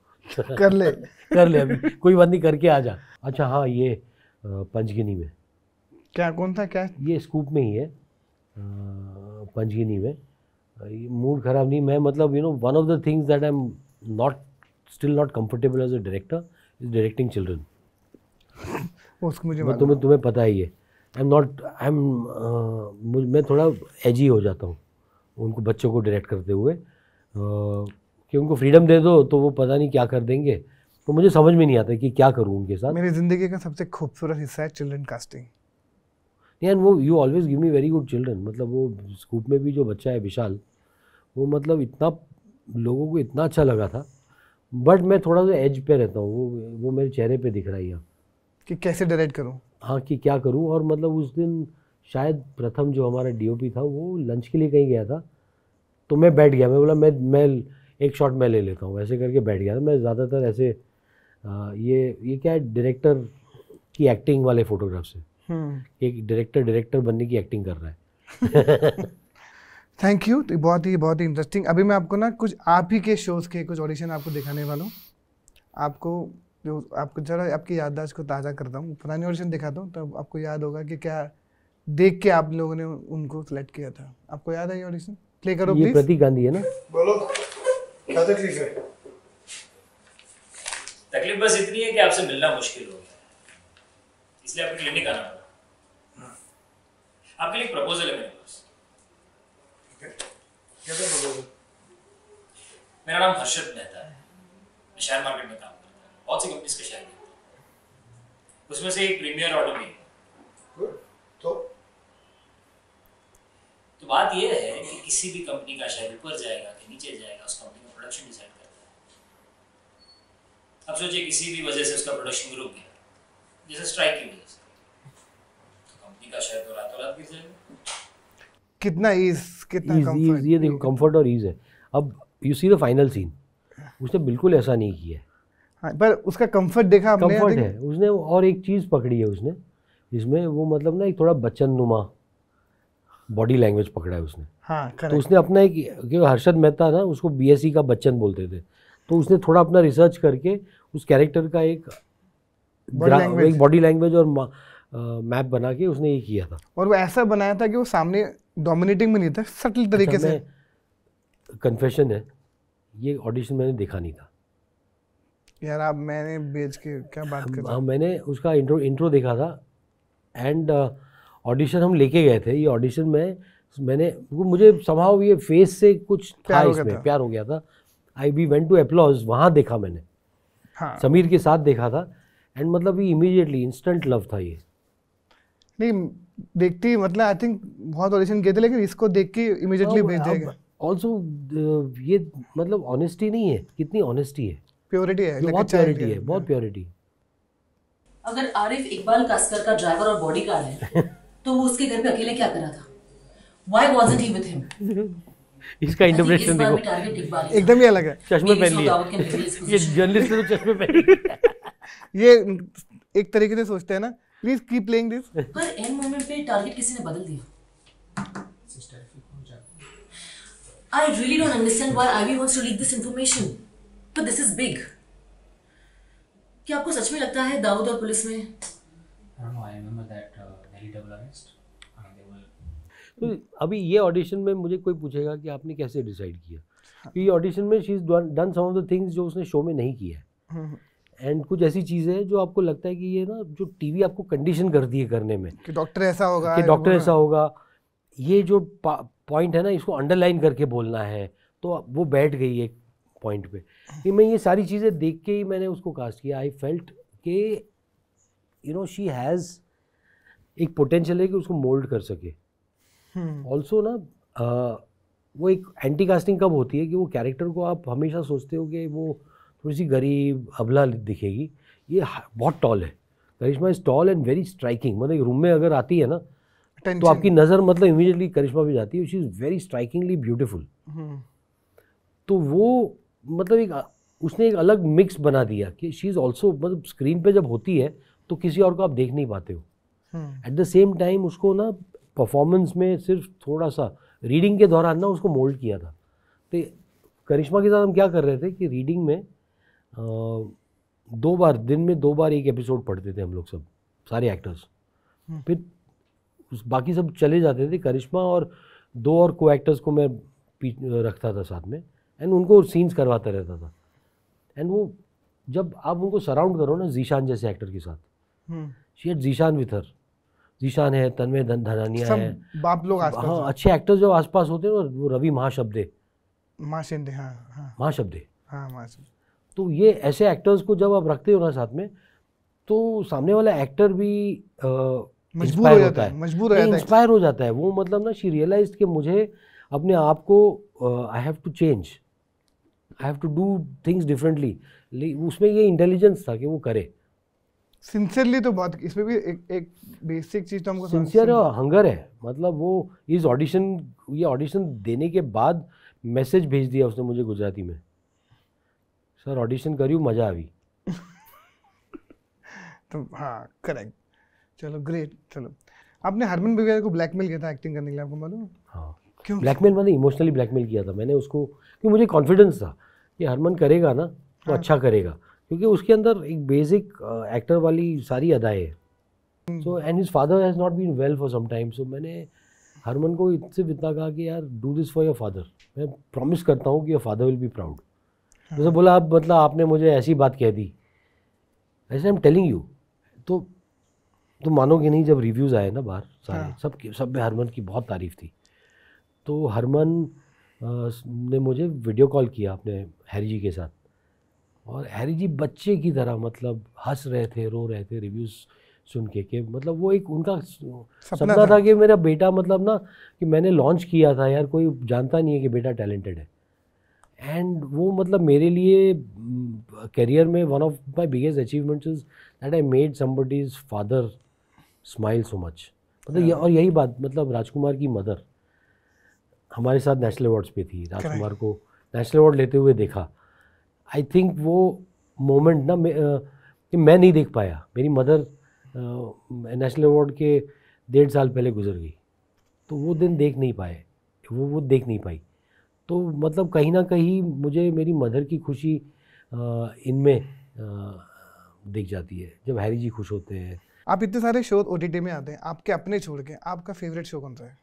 कर ले कर ले अभी, कोई बात नहीं, करके आ जा। अच्छा हाँ, ये पंचगिनी में, क्या, कौन था, क्या? ये स्कूप में ही है, पंचगिनी में। मूड खराब नहीं, मैं मतलब one of the things that I am still not comfortable as a director is directing children. उसको मुझे तुम्हें पता ही है, मैं थोड़ा एजी हो जाता हूँ उनको, बच्चों को डायरेक्ट करते हुए, कि उनको फ्रीडम दे दो तो वो पता नहीं क्या कर देंगे, तो मुझे समझ में नहीं आता कि क्या करूँ उनके साथ। मेरी ज़िंदगी का सबसे खूबसूरत हिस्सा है चिल्ड्रन कास्टिंग। एंड वो you always give me very good children. मतलब वो स्कूप में भी जो बच्चा है विशाल, वो मतलब इतना लोगों को इतना अच्छा लगा था, बट मैं थोड़ा सा एज पे रहता हूँ, वो मेरे चेहरे पे दिख रहा है यहाँ कि कैसे डायरेक्ट करूँ। हाँ, कि क्या करूँ। और मतलब उस दिन शायद प्रथम जो हमारा डीओपी था वो लंच के लिए कहीं गया था, तो मैं बैठ गया, मैं बोला मैं एक शॉट मैं ले लेता हूँ, ऐसे करके बैठ गया था। मैं ज़्यादातर ऐसे ये क्या है, डायरेक्टर की एक्टिंग वाले फोटोग्राफ्स है, एक डायरेक्टर बनने की एक्टिंग कर रहा है। थैंक यू, तो बहुत ही इंटरेस्टिंग। अभी मैं आपको ना कुछ आप ही के शोज़ के कुछ ऑडिशन आपको दिखाने वाला हूँ। आपको जरा आपकी याददाश्त को ताज़ा करता हूँ, पुराने ऑडिशन दिखाता हूँ, तब आपको याद होगा कि क्या देख के आप लोगों ने उनको सेलेक्ट किया था। आपको याद है ये ऑडिशन? प्ले करो प्लीज। ये प्रतीक गांधी है ना? बोलो, क्या तकलीफ है? तकलीफ बस इतनी है कि आपसे मिलना मुश्किल हो गया, इसलिए आपको क्लिनिक आना पड़ा। आपके लिए प्रपोजल है मेरे पास। कैसा प्रपोजल? मेरा नाम हर्षद मेहता है, मैं शेयर मार्केट में काम करता हूँ, बहुत सी कंपनीज के शेयर करता हूँ, उसमें से एक प्रीमियर ऑर्डर भी है। तो बात यह है कि किसी भी कंपनी का शेयर ऊपर जाएगा कि नीचे जाएगा, उस कंपनी का प्रोडक्शन डिसाइड करता है। अब सोचिए किसी भी वजह से उसका प्रोडक्शन रुक गया, जैसे स्ट्राइक की वजह से, तो कंपनी का शेयर तो रातों रात गिर जाएगा। कितना कंफर्ट, ये देखो कंफर्ट और ईज है। अब you see the final scene, उसने बिल्कुल ऐसा नहीं किया है। हाँ, पर उसका कंफर्ट देखा आपने? कंफर्ट है उसने, और एक चीज़ पकड़ी है उसने इसमें, वो मतलब ना एक थोड़ा बच्चन नुमा बॉडी लैंग्वेज पकड़ा है उसने। हाँ, तो उसने अपना एक, क्योंकि हर्षद मेहता ना उसको बीएससी का बच्चन बोलते थे, तो उसने थोड़ा अपना रिसर्च करके उस कैरेक्टर का एक बॉडी लैंग्वेज और मैप बना के उसने ये किया था। और वो ऐसा बनाया था कि वो सामने डोमिनेटिंग में नहीं था, सटल तरीके से। कन्फेशन है, ये ऑडिशन मैंने देखा नहीं था यार। आप मैंने बेच के क्या बात कर रहे हैं? मैंने उसका इंट्रो देखा था, एंड ऑडिशन हम लेके गए थे। ये ऑडिशन में मुझे समहाउ ये फेस से कुछ था, इसमें प्यार हो गया था। वी वेंट टू एप्लॉज, वहाँ देखा मैंने। हाँ, समीर के साथ देखा था, एंड मतलब ये इमीडिएटली इंस्टेंट लव था। ये नहीं देखती, मतलब आई थिंक बहुत ऑडिशन किए थे, लेकिन इसको देख के इमीडिएटली भेज देगा। ऑल्सो ये मतलब ऑनेस्टी नहीं है, कितनी ऑनेस्टी है, प्योरिटी है, बहुत प्योरिटी है, बहुत प्योरिटी। अगर आरिफ इकबाल कास्कर का ड्राइवर और बॉडीगार्ड है तो वो उसके घर पे अकेले क्या कर रहा था? Why wasn't he with him? इसका इंटरप्रिटेशन देखो, टारगेट इकबाल है। एकदम ही अलग है। चश्मे पहन लिए, ये जर्नलिस्ट ने तो चश्मे पहन लिए। ये एक तरीके से सोचते हैं ना, प्लीज कीप प्लेइंग दिस। पर एंड मोमेंट पे टारगेट किसी ने बदल दिया। I really don't understand why Ivy wants to leak this information. But this is big. क्या आपको सच में लगता है दाऊद और पुलिस में? I don't know, I remember that very double arrest. तो अभी ये ऑडिशन में मुझे कोई पूछेगा कि आपने कैसे डिसाइड किया, कि ये ऑडिशन में she is done some of the things जो उसने शो में नहीं किया है, एंड कुछ ऐसी चीज़ें हैं जो आपको लगता है कि ये ना जो टीवी आपको कंडीशन करती है करने में, कि डॉक्टर ऐसा होगा, कि डॉक्टर ऐसा होगा, ये जो पॉइंट है ना इसको अंडरलाइन करके बोलना है, तो वो बैठ गई एक पॉइंट पे। कि मैं ये सारी चीज़ें देख के ही मैंने उसको कास्ट किया। आई फेल्ट कि शी हैज़ एक पोटेंशियल है कि उसको मोल्ड कर सके। ऑल्सो ना वो एक एंटी कास्टिंग कब होती है कि वो कैरेक्टर को आप हमेशा सोचते हो कि वो थोड़ी सी गरीब अबला दिखेगी। ये बहुत टॉल है, Karishma is tall and very striking. मतलब रूम में अगर आती है ना तो आपकी नज़र मतलब इमीडिएटली करिश्मा पे जाती है। She is very strikingly beautiful. तो वो मतलब उसने एक अलग मिक्स बना दिया कि शी इज़ ऑल्सो, मतलब स्क्रीन पे जब होती है तो किसी और को आप देख नहीं पाते हो। एट द सेम टाइम उसको ना परफॉर्मेंस में सिर्फ थोड़ा सा रीडिंग के दौरान ना उसको मोल्ड किया था। तो करिश्मा के साथ हम क्या कर रहे थे कि रीडिंग में 2 बार दिन में 2 बार एक एपिसोड पढ़ते थे हम लोग सब, सारे एक्टर्स। फिर बाकी सब चले जाते थे, करिश्मा और 2 और को एक्टर्स को मैं रखता था साथ में, एंड उनको सीन्स करवाता रहता था। एंड वो जब आप उनको सराउंड करो ना जीशान जैसे एक्टर के साथ, she had Zeeshan with her, Zeeshan है, तन्मय धनानिया है, बाप लोग आसपास। हाँ अच्छे एक्टर्स जो आसपास होते हैं ना, वो रवि महाशब्दे, महाशिंदे, हाँ महाशब्दे, हाँ महाशिंदे। तो ये ऐसे एक्टर्स को जब आप रखते हो ना साथ में, तो सामने वाला एक्टर भी मजबूर हो जाता है, मजबूर हो जाता है, इंस्पायर हो जाता है। वो मतलब ना शी रियलाइज्ड कि मुझे अपने आप को I have to change, I have to do things differently. उसमें ये इंटेलिजेंस था कि वो करे सिंसियरली। तो बहुत इसमें भी एक बेसिक चीज तो हमको सिंसियर हंगर है। मतलब वो ये ऑडिशन देने के बाद मैसेज भेज दिया उसने मुझे गुजराती में, सर ऑडिशन करियो, मजा आवी। तो हाँ करेक्ट, चलो ग्रेट। चलो आपने हरमन वगैरह को ब्लैकमेल किया था एक्टिंग करने के लिए, आपको मालूम है? हाँ क्यों ब्लैकमेल, मैंने इमोशनली ब्लैकमेल किया था मैंने उसको, क्योंकि मुझे कॉन्फिडेंस था कि हरमन करेगा ना तो अच्छा करेगा, क्योंकि उसके अंदर एक बेसिक एक्टर वाली सारी अदाएँ हैं। So and his father has not been well for some time, so मैंने हरमन को सिर्फ इतना कहा कि यार do this for your father, मैं प्रॉमिस करता हूँ कि your father will be proud. जैसे बोला आप, मतलब आपने मुझे ऐसी बात कह दी, ऐसे आई एम टेलिंग यू। तो तुम मानोगे नहीं, जब रिव्यूज़ आए ना बाहर सारे, सब में हरमन की बहुत तारीफ़ थी। तो हरमन ने मुझे वीडियो कॉल किया अपने हैरी जी के साथ, और हैरी जी बच्चे की तरह मतलब हंस रहे थे, रो रहे थे रिव्यूज़ सुन के मतलब वो एक उनका सपना था कि मेरा बेटा, मतलब ना कि मैंने लॉन्च किया था यार, कोई जानता नहीं है कि बेटा टैलेंटेड है। एंड वो मतलब मेरे लिए करियर में one of my biggest achievements is that I made somebody's father smile so much. मतलब ये, और यही बात, मतलब राजकुमार की मदर हमारे साथ नेशनल अवार्ड्स पे थी, राजकुमार को नेशनल अवार्ड लेते हुए देखा। आई थिंक वो मोमेंट ना मैं नहीं देख पाया, मेरी मदर नेशनल अवार्ड के 1.5 साल पहले गुजर गई, तो वो दिन देख नहीं पाए, वो देख नहीं पाई। तो मतलब कहीं ना कहीं मुझे मेरी मदर की खुशी इनमें दिख जाती है जब हैरी जी खुश होते हैं। आप इतने सारे शो ओटीटी में आते हैं, आपके अपने छोड़ के आपका फेवरेट शो कौन सा है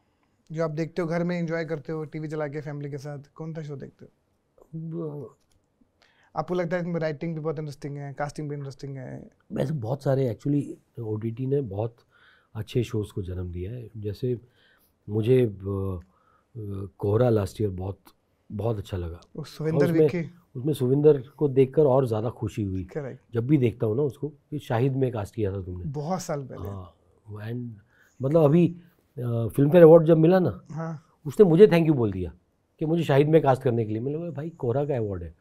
जो आप देखते हो, घर में एंजॉय करते हो, टीवी चला के फैमिली के साथ? कौन सा शो देखते हो? आपको लगता है इसमें राइटिंग भी बहुत इंटरेस्टिंग है, कास्टिंग भी इंटरेस्टिंग है? वैसे बहुत सारे एक्चुअली ओटीटी ने बहुत अच्छे शोज़ को जन्म दिया है। जैसे मुझे कोहरा लास्ट ईयर बहुत अच्छा लगा। सुविंदर विक्की, उसमें सुविंदर को देखकर और ज़्यादा खुशी हुई। करेक्ट, जब भी देखता हूँ ना उसको, कि शाहिद में कास्ट किया था तुमने बहुत साल पहले। हाँ, एंड मतलब अभी फिल्म फेयर अवार्ड जब मिला ना, हाँ उसने मुझे थैंक यू बोल दिया कि मुझे शाहिद में कास्ट करने के लिए। मैंने बोला भाई कोहरा का अवार्ड है।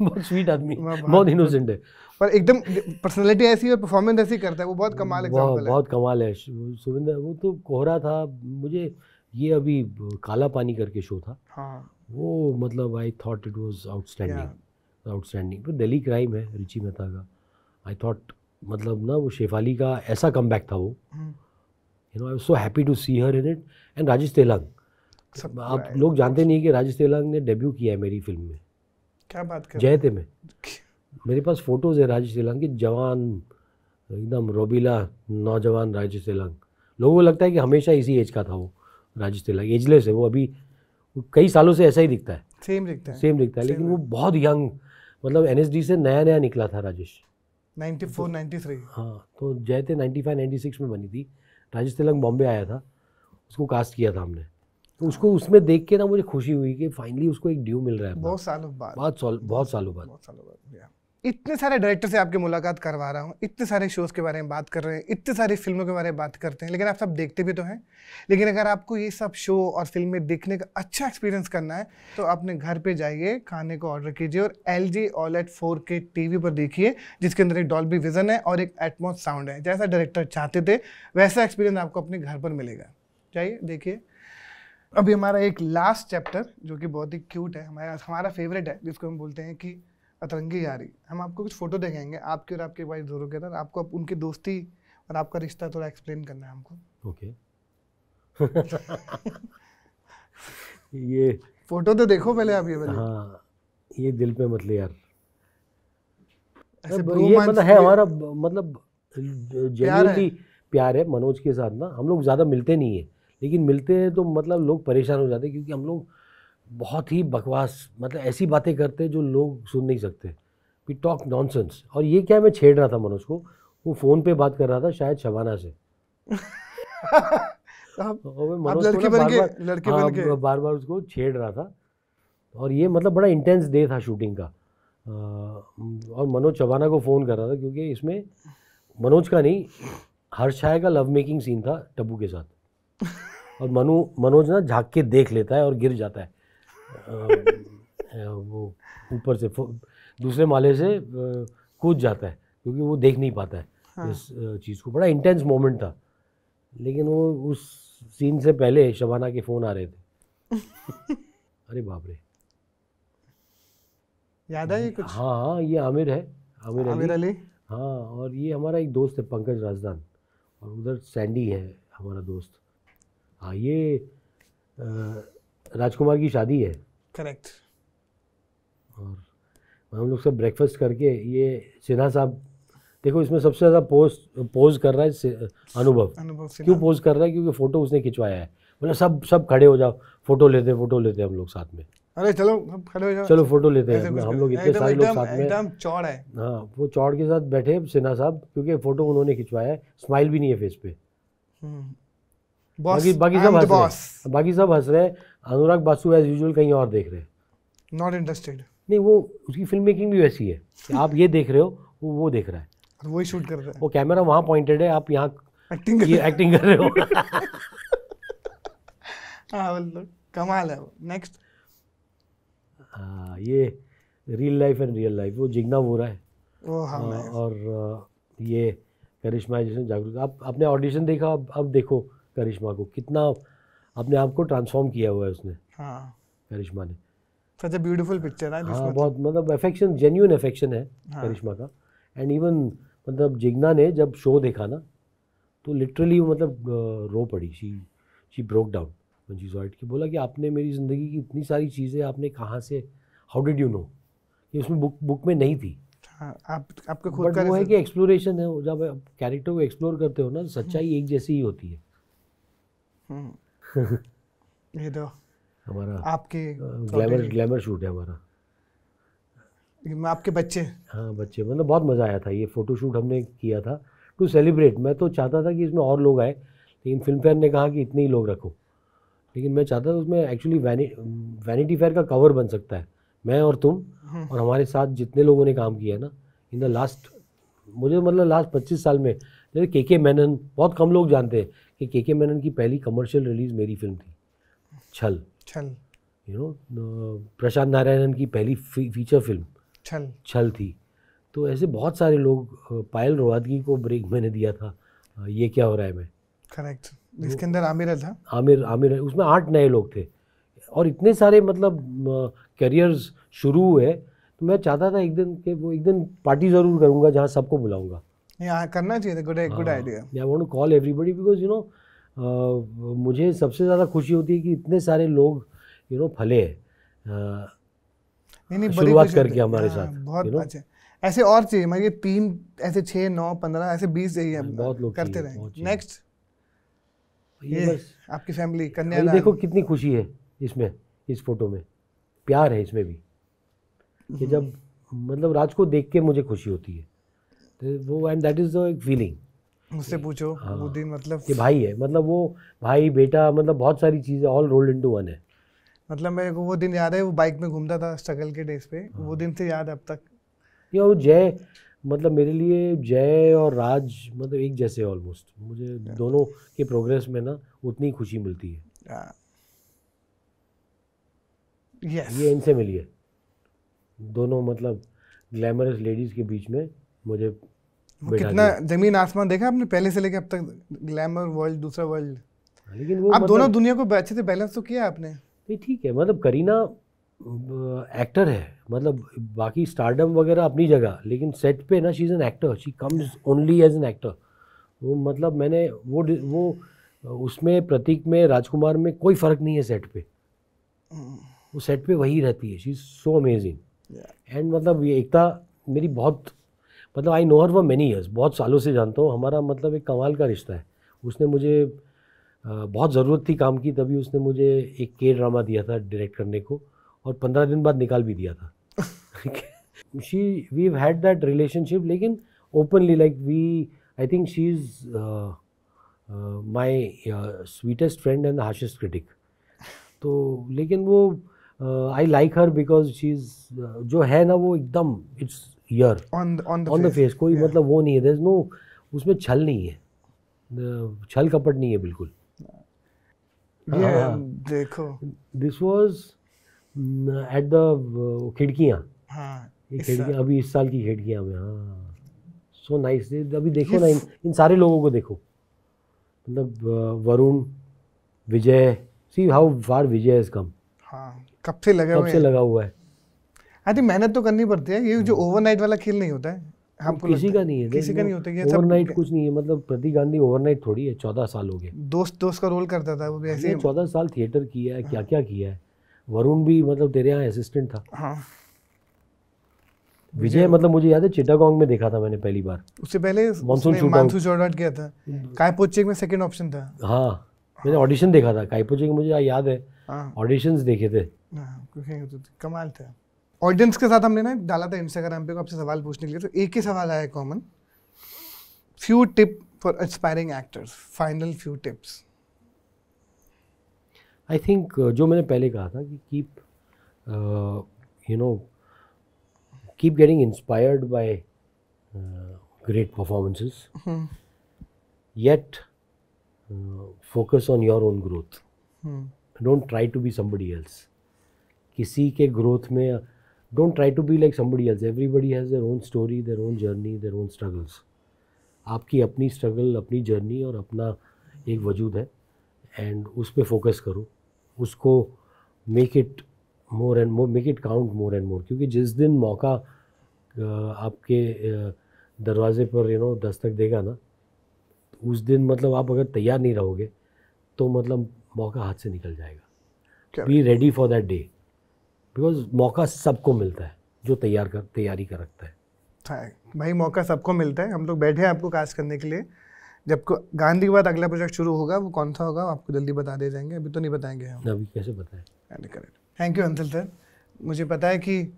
बहुत स्वीट आदमी, बहुत इनोसेंट है, पर एकदम पर्सनालिटी ऐसी और परफॉर्मेंस ऐसी करता है, वो बहुत कमाल एग्जांपल है। बहुत कमाल है सुविंदर। वो तो कोहरा था, मुझे ये अभी काला पानी करके शो था, हाँ वो मतलब I thought it was outstanding. फिर दिल्ली क्राइम है रुचि मेहता का, आई थॉट मतलब ना वो शेफाली का ऐसा कमबैक था वो, you know I was so happy to see her in it. And Rajesh Tailang, आप लोग जानते नहीं कि राजेश तेलंग ने डेब्यू किया है मेरी फिल्म में। क्या बात कर जयते में मेरे पास फोटोज है राजेश तेलंग की, जवान एकदम रोबीला नौजवान राजेश तेलंग। लोगों को लगता है कि हमेशा इसी एज का था वो राजेश तेलंग, एजलेस है वो, अभी कई सालों से ऐसा ही दिखता है, सेम दिखता है, लेकिन वो बहुत यंग, मतलब एनएसडी से नया निकला था राजेश। 94 93 हाँ, तो जयते 95 96 में बनी थी। राजेश तेलंग बॉम्बे आया था, उसको कास्ट किया था हमने, तो उसको उसमें देख के ना मुझे खुशी हुई कि फाइनली उसको एक ड्यू मिल रहा है बहुत सालों बाद। बहुत सालों बाद। इतने सारे डायरेक्टर से आपकी मुलाकात करवा रहा हूँ, इतने सारे शोज़ के बारे में बात कर रहे हैं, इतने सारी फिल्मों के बारे में बात करते हैं, लेकिन आप सब देखते भी तो हैं। लेकिन अगर आपको ये सब शो और फिल्में देखने का अच्छा एक्सपीरियंस करना है तो अपने घर पे जाइए, खाने को ऑर्डर कीजिए और LG OLED 4K टीवी पर देखिए, जिसके अंदर एक डॉल्बी विजन है और एक एटमॉस साउंड है। जैसा डायरेक्टर चाहते थे वैसा एक्सपीरियंस आपको अपने घर पर मिलेगा। जाइए देखिए। अभी हमारा एक लास्ट चैप्टर जो कि बहुत ही क्यूट है, हमारा फेवरेट है, जिसको हम बोलते हैं कि अतरंगी यारी। हम आपको कुछ फोटो दिखाएंगे आपके और आपके भाई जोरो के अंदर, आपको उनकी दोस्ती और आपका रिश्ता थोड़ा एक्सप्लेन करना है हमको। ओके ये फोटो तो देखो पहले आप ये वाली। हाँ, ये दिल पे मत ले यार। ऐसे ये bromance मतलब है ये- हमारा, मतलब जेन्युइनली प्यार है मनोज के साथ ना। हम लोग ज़्यादा मिलते नहीं है, लेकिन मिलते हैं तो मतलब लोग परेशान हो जाते हैं, क्योंकि हम लोग बहुत ही बकवास, मतलब ऐसी बातें करते हैं जो लोग सुन नहीं सकते। We talk nonsense. और ये क्या, मैं छेड़ रहा था मनोज को, वो फ़ोन पे बात कर रहा था शायद शबाना से। और मैं मनोज लड़के को ना बन के- बार-बार, लड़के हाँ, बन के। बार-बार उसको छेड़ रहा था। और ये मतलब बड़ा इंटेंस डे था शूटिंग का। और मनोज शबाना को फ़ोन कर रहा था, क्योंकि इसमें मनोज का नहीं, हर्षाय का लव मेकिंग सीन था टब्बू के साथ। और मनोज ना झाँक के देख लेता है और गिर जाता है वो ऊपर से दूसरे माले से कूद जाता है, क्योंकि वो देख नहीं पाता है इस चीज़ को। बड़ा इंटेंस मोमेंट था, लेकिन वो उस सीन से पहले शबाना के फ़ोन आ रहे थे। अरे बाप रे, याद है ये कुछ? हाँ, ये आमिर है, आमिर आमिर अली। अली। हाँ, और ये हमारा एक दोस्त है पंकज राजदान, और उधर सैंडी है हमारा दोस्त। हाँ, ये राजकुमार की शादी है। करेक्ट। और हम लोग सब ब्रेकफास्ट करके, ये सिन्हा साहब देखो, इसमें सबसे ज़्यादा पोज कर रहा है अनुभव। अनुभव सिन्हा। क्यों पोज कर रहा है? क्योंकि फ़ोटो उसने खिंचवाया है। मतलब सब खड़े हो जाओ, फ़ोटो लेते हम लोग साथ में। अरे चलो सब खड़े हो जाओ, चलो फ़ोटो लेते ऐसे हैं। कुछ हम करो। लोग इतने एकदम- सारे लोग एकदम- साथ में। एकदम चौड़ है। हाँ, वो चौड़ के साथ बैठे सिन्हा साहब, क्योंकि फ़ोटो उन्होंने खिंचवाया है। स्माइल भी नहीं है फेस पे। बॉस, बाकी I सब am the हंस रहे boss. हैं, बाकी सब हंस रहे हैं। अनुराग बासु एज यूजुअल कहीं और देख रहे हैं। Not interested. नहीं, वो उसकी फिल्म मेकिंग भी वैसी है कि आप ये देख रहे हो, वो देख रहा है। और वही शूट कर रहा है, वो कैमरा वहाँ पॉइंटेड है, आप यहाँ एक्टिंग ये एक्टिंग कर रहे हो। हाँ मतलब कमाल है वो। नेक्स्ट। हाँ, ये real life and real life, वो जिग्ना वोरा है। वो हाँ और ये करिश्मा है जिसने जागरूक। आपने ऑडिशन देखा, अब देखो करिश्मा को, कितना अपने आप को ट्रांसफॉर्म किया हुआ है उसने, हाँ। करिश्मा ने। सच ए ब्यूटीफुल पिक्चर है। हाँ, बहुत मतलब अफेक्शन, जेन्युइन अफेक्शन है करिश्मा का। एंड इवन मतलब जिग्ना ने जब शो देखा ना, तो लिटरली मतलब रो पड़ी। She broke down when she saw it, कि बोला कि आपने मेरी ज़िंदगी की इतनी सारी चीज़ें आपने कहाँ से, हाउ डिड यू नो, ये उसमें बुक में नहीं थी। हाँ, आपको खुद बट का वो है कि एक्सप्लोरेशन है, जब आप कैरेक्टर को एक्सप्लोर करते हो ना, सच्चाई एक जैसी ही होती है। ये तो हमारा आपके ग्लैमर शूट है हमारा। आपके बच्चे। हाँ, बच्चे, मतलब बहुत मज़ा आया था। ये फ़ोटो शूट हमने किया था टू सेलिब्रेट। मैं तो चाहता था कि इसमें और लोग आए, लेकिन फिल्म फेयर ने कहा कि इतने ही लोग रखो। लेकिन मैं चाहता था उसमें एक्चुअली वैनिटी फेयर का कवर बन सकता है, मैं और तुम और हमारे साथ जितने लोगों ने काम किया है ना इन द लास्ट, मुझे मतलब लास्ट 25 साल में। जैसे के मेनन, बहुत कम लोग जानते हैं कि के मेनन की पहली कमर्शियल रिलीज़ मेरी फिल्म थी, छल। यू नो, प्रशांत नारायणन की पहली फीचर फिल्म छल थी। तो ऐसे बहुत सारे लोग, पायल रोहतगी को ब्रेक मैंने दिया था, ये क्या हो रहा है मैं। करेक्ट, जिसके अंदर आमिर था। आमिर उसमें 8 नए लोग थे, और इतने सारे मतलब करियर्स शुरू हुए। तो मैं चाहता था एक दिन पार्टी ज़रूर करूँगा जहाँ सबको बुलाऊँगा। यहाँ करना चाहिए, good idea. I want to call everybody, because you know मुझे सबसे ज़्यादा खुशी होती है कि इतने सारे लोग फले हैं शुरुआत करके हमारे साथ। बहुत अच्छे ऐसे और चाहिए, मतलब ये 3 ऐसे 6 9 15 ऐसे 20 चाहिए, बहुत लोग करते चाहिए, रहें। नेक्स्ट, ये बस आपकी फैमिली ये कन्या। देखो कितनी खुशी है इसमें, इस फोटो में प्यार है इसमें भी, कि जब मतलब राज को देख के मुझे खुशी होती है, तो वो and that is the feeling. मुझसे पूछो वो दिन, मतलब कि भाई है, मतलब वो भाई बेटा, मतलब बहुत सारी चीज़ें ऑल रोल्ड इनटू वन है। मतलब मेरे को वो दिन याद है, वो बाइक में घूमता था स्ट्रगल के डेज पे, वो दिन से याद है अब तक। ये वो जय, मतलब मेरे लिए जय और राज मतलब एक जैसे ऑलमोस्ट। मुझे दोनों के प्रोग्रेस में ना उतनी खुशी मिलती है। यस, ये इनसे मिली है, दोनों मतलब ग्लैमरस लेडीज़ के बीच में मुझे कितना जमीन आसमान देखा आपने, पहले से लेके अब तक, ग्लैमर वर्ल्ड, दूसरा वर्ल्ड। लेकिन वो आप मतलब, दोनों दुनिया को अच्छे से बैलेंस तो किया आपने। नहीं ठीक है, मतलब करीना एक्टर है, मतलब बाकी स्टारडम वगैरह अपनी जगह, लेकिन सेट पे ना she is an actor, she comes only as an actor. वो मतलब मैंने वो उसमें प्रतीक में, राजकुमार में कोई फ़र्क नहीं है सेट पे, वो सेट पे वही रहती है, she is so amazing. And मतलब ये एकता मेरी बहुत, मतलब I know her for many years, बहुत सालों से जानता हूँ, हमारा मतलब एक कमाल का रिश्ता है। उसने मुझे बहुत ज़रूरत थी काम की, तभी उसने मुझे एक के ड्रामा दिया था डायरेक्ट करने को, और 15 दिन बाद निकाल भी दिया था। वी हैड दैट रिलेशनशिप, लेकिन openly, like we, I think she is my sweetest friend and harshest critic. तो लेकिन वो I like her because she is, जो है ना वो एकदम it's here on the face, कोई मतलब वो नहीं है, देयर इज नो, उसमें छल नहीं है, छल कपट नहीं है बिल्कुल। देखो दिस वाज एट द खिड़कियाँ, ये खिड़कियाँ अभी इस साल की खिड़कियाँ में, हाँ सो नाइस। अभी देखो ना इन सारे लोगों को देखो, मतलब Varun, Vijay, see how far Vijay has come. हाँ, कब से लगा हुआ है। आई थिंक मेहनत तो करनी पड़ती है, ये जो ओवरनाइट वाला खेल नहीं होता है, हमको किसी का नहीं है, किसी का नहीं होता, ये सब ओवरनाइट कुछ नहीं है। मतलब प्रतीक गांधी ओवरनाइट थोड़ी है, 14 साल हो गए। दोस्त का रोल करता था वो भी ऐसे ही। 14 साल थिएटर किया है, क्या क्या किया है। वरुण भी मतलब तेरे यहाँ असिस्टेंट था। हाँ, विजय मतलब मुझे याद है चिटागोंग में देखा था मैंने पहली बार, उससे पहले मानसून शूट किया था, कायपोचिक में सेकंड ऑप्शन था। हाँ, मैंने ऑडिशन देखा था कायपोचिक, मुझे याद है ऑडिशंस देखे थे। कमाल था। ऑडियंस के साथ हमने ना डाला था इंस्टाग्राम पे आपसे सवाल पूछने के लिए, तो एक ही सवाल आया common, few tip for aspiring actors, final few tips. I think जो मैंने पहले कहा था कि keep getting inspired by great performances, yet focus on your own growth, don't try to be somebody else. किसी के ग्रोथ में don't try to be like somebody else. Everybody has their own story, their own journey, their own struggles. आपकी अपनी struggle, अपनी journey और अपना एक वजूद है, एंड उस पर फोकस करो, उसको make it more and more, make it count more and more. क्योंकि जिस दिन मौका आपके दरवाजे पर दस्तक देगा ना, उस दिन मतलब आप अगर तैयार नहीं रहोगे तो मतलब मौका हाथ से निकल जाएगा। Be ready for that day, because मौका सबको मिलता है जो तैयारी कर रखता है। भाई मौका सबको मिलता है। हम लोग बैठे हैं आपको कास्ट करने के लिए, जब गांधी के बाद अगला प्रोजेक्ट शुरू होगा वो कौन सा होगा आपको जल्दी बता दे जाएंगे, अभी तो नहीं बताएंगे हम। अभी कैसे बताएं? Correct. Thank you Anshul sir. मुझे पता है कि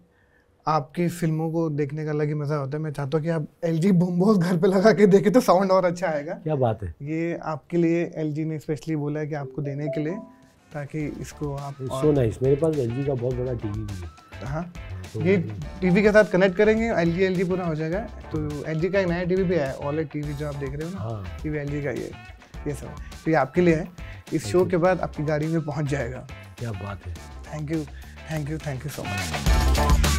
आपकी फिल्मों को देखने का अलग ही मज़ा होता है। मैं चाहता हूँ कि आप LG बूमबॉक्स घर पे लगा के देखें तो साउंड और अच्छा आएगा। क्या बात है। ये आपके लिए LG ने स्पेशली बोला है कि आपको देने के लिए, ताकि इसको आप सो नाइस। मेरे पास LG का बहुत बड़ा टीवी भी है। हाँ, ये टीवी के साथ कनेक्ट करेंगे, LG पूरा हो जाएगा। तो LG का एक नया टीवी भी है, OLED टीवी जो आप देख रहे हो ना, टीवी LG का ये सब तो ये आपके लिए है। इस शो के बाद आपकी गाड़ी में पहुंच जाएगा। क्या बात है। Thank you so much.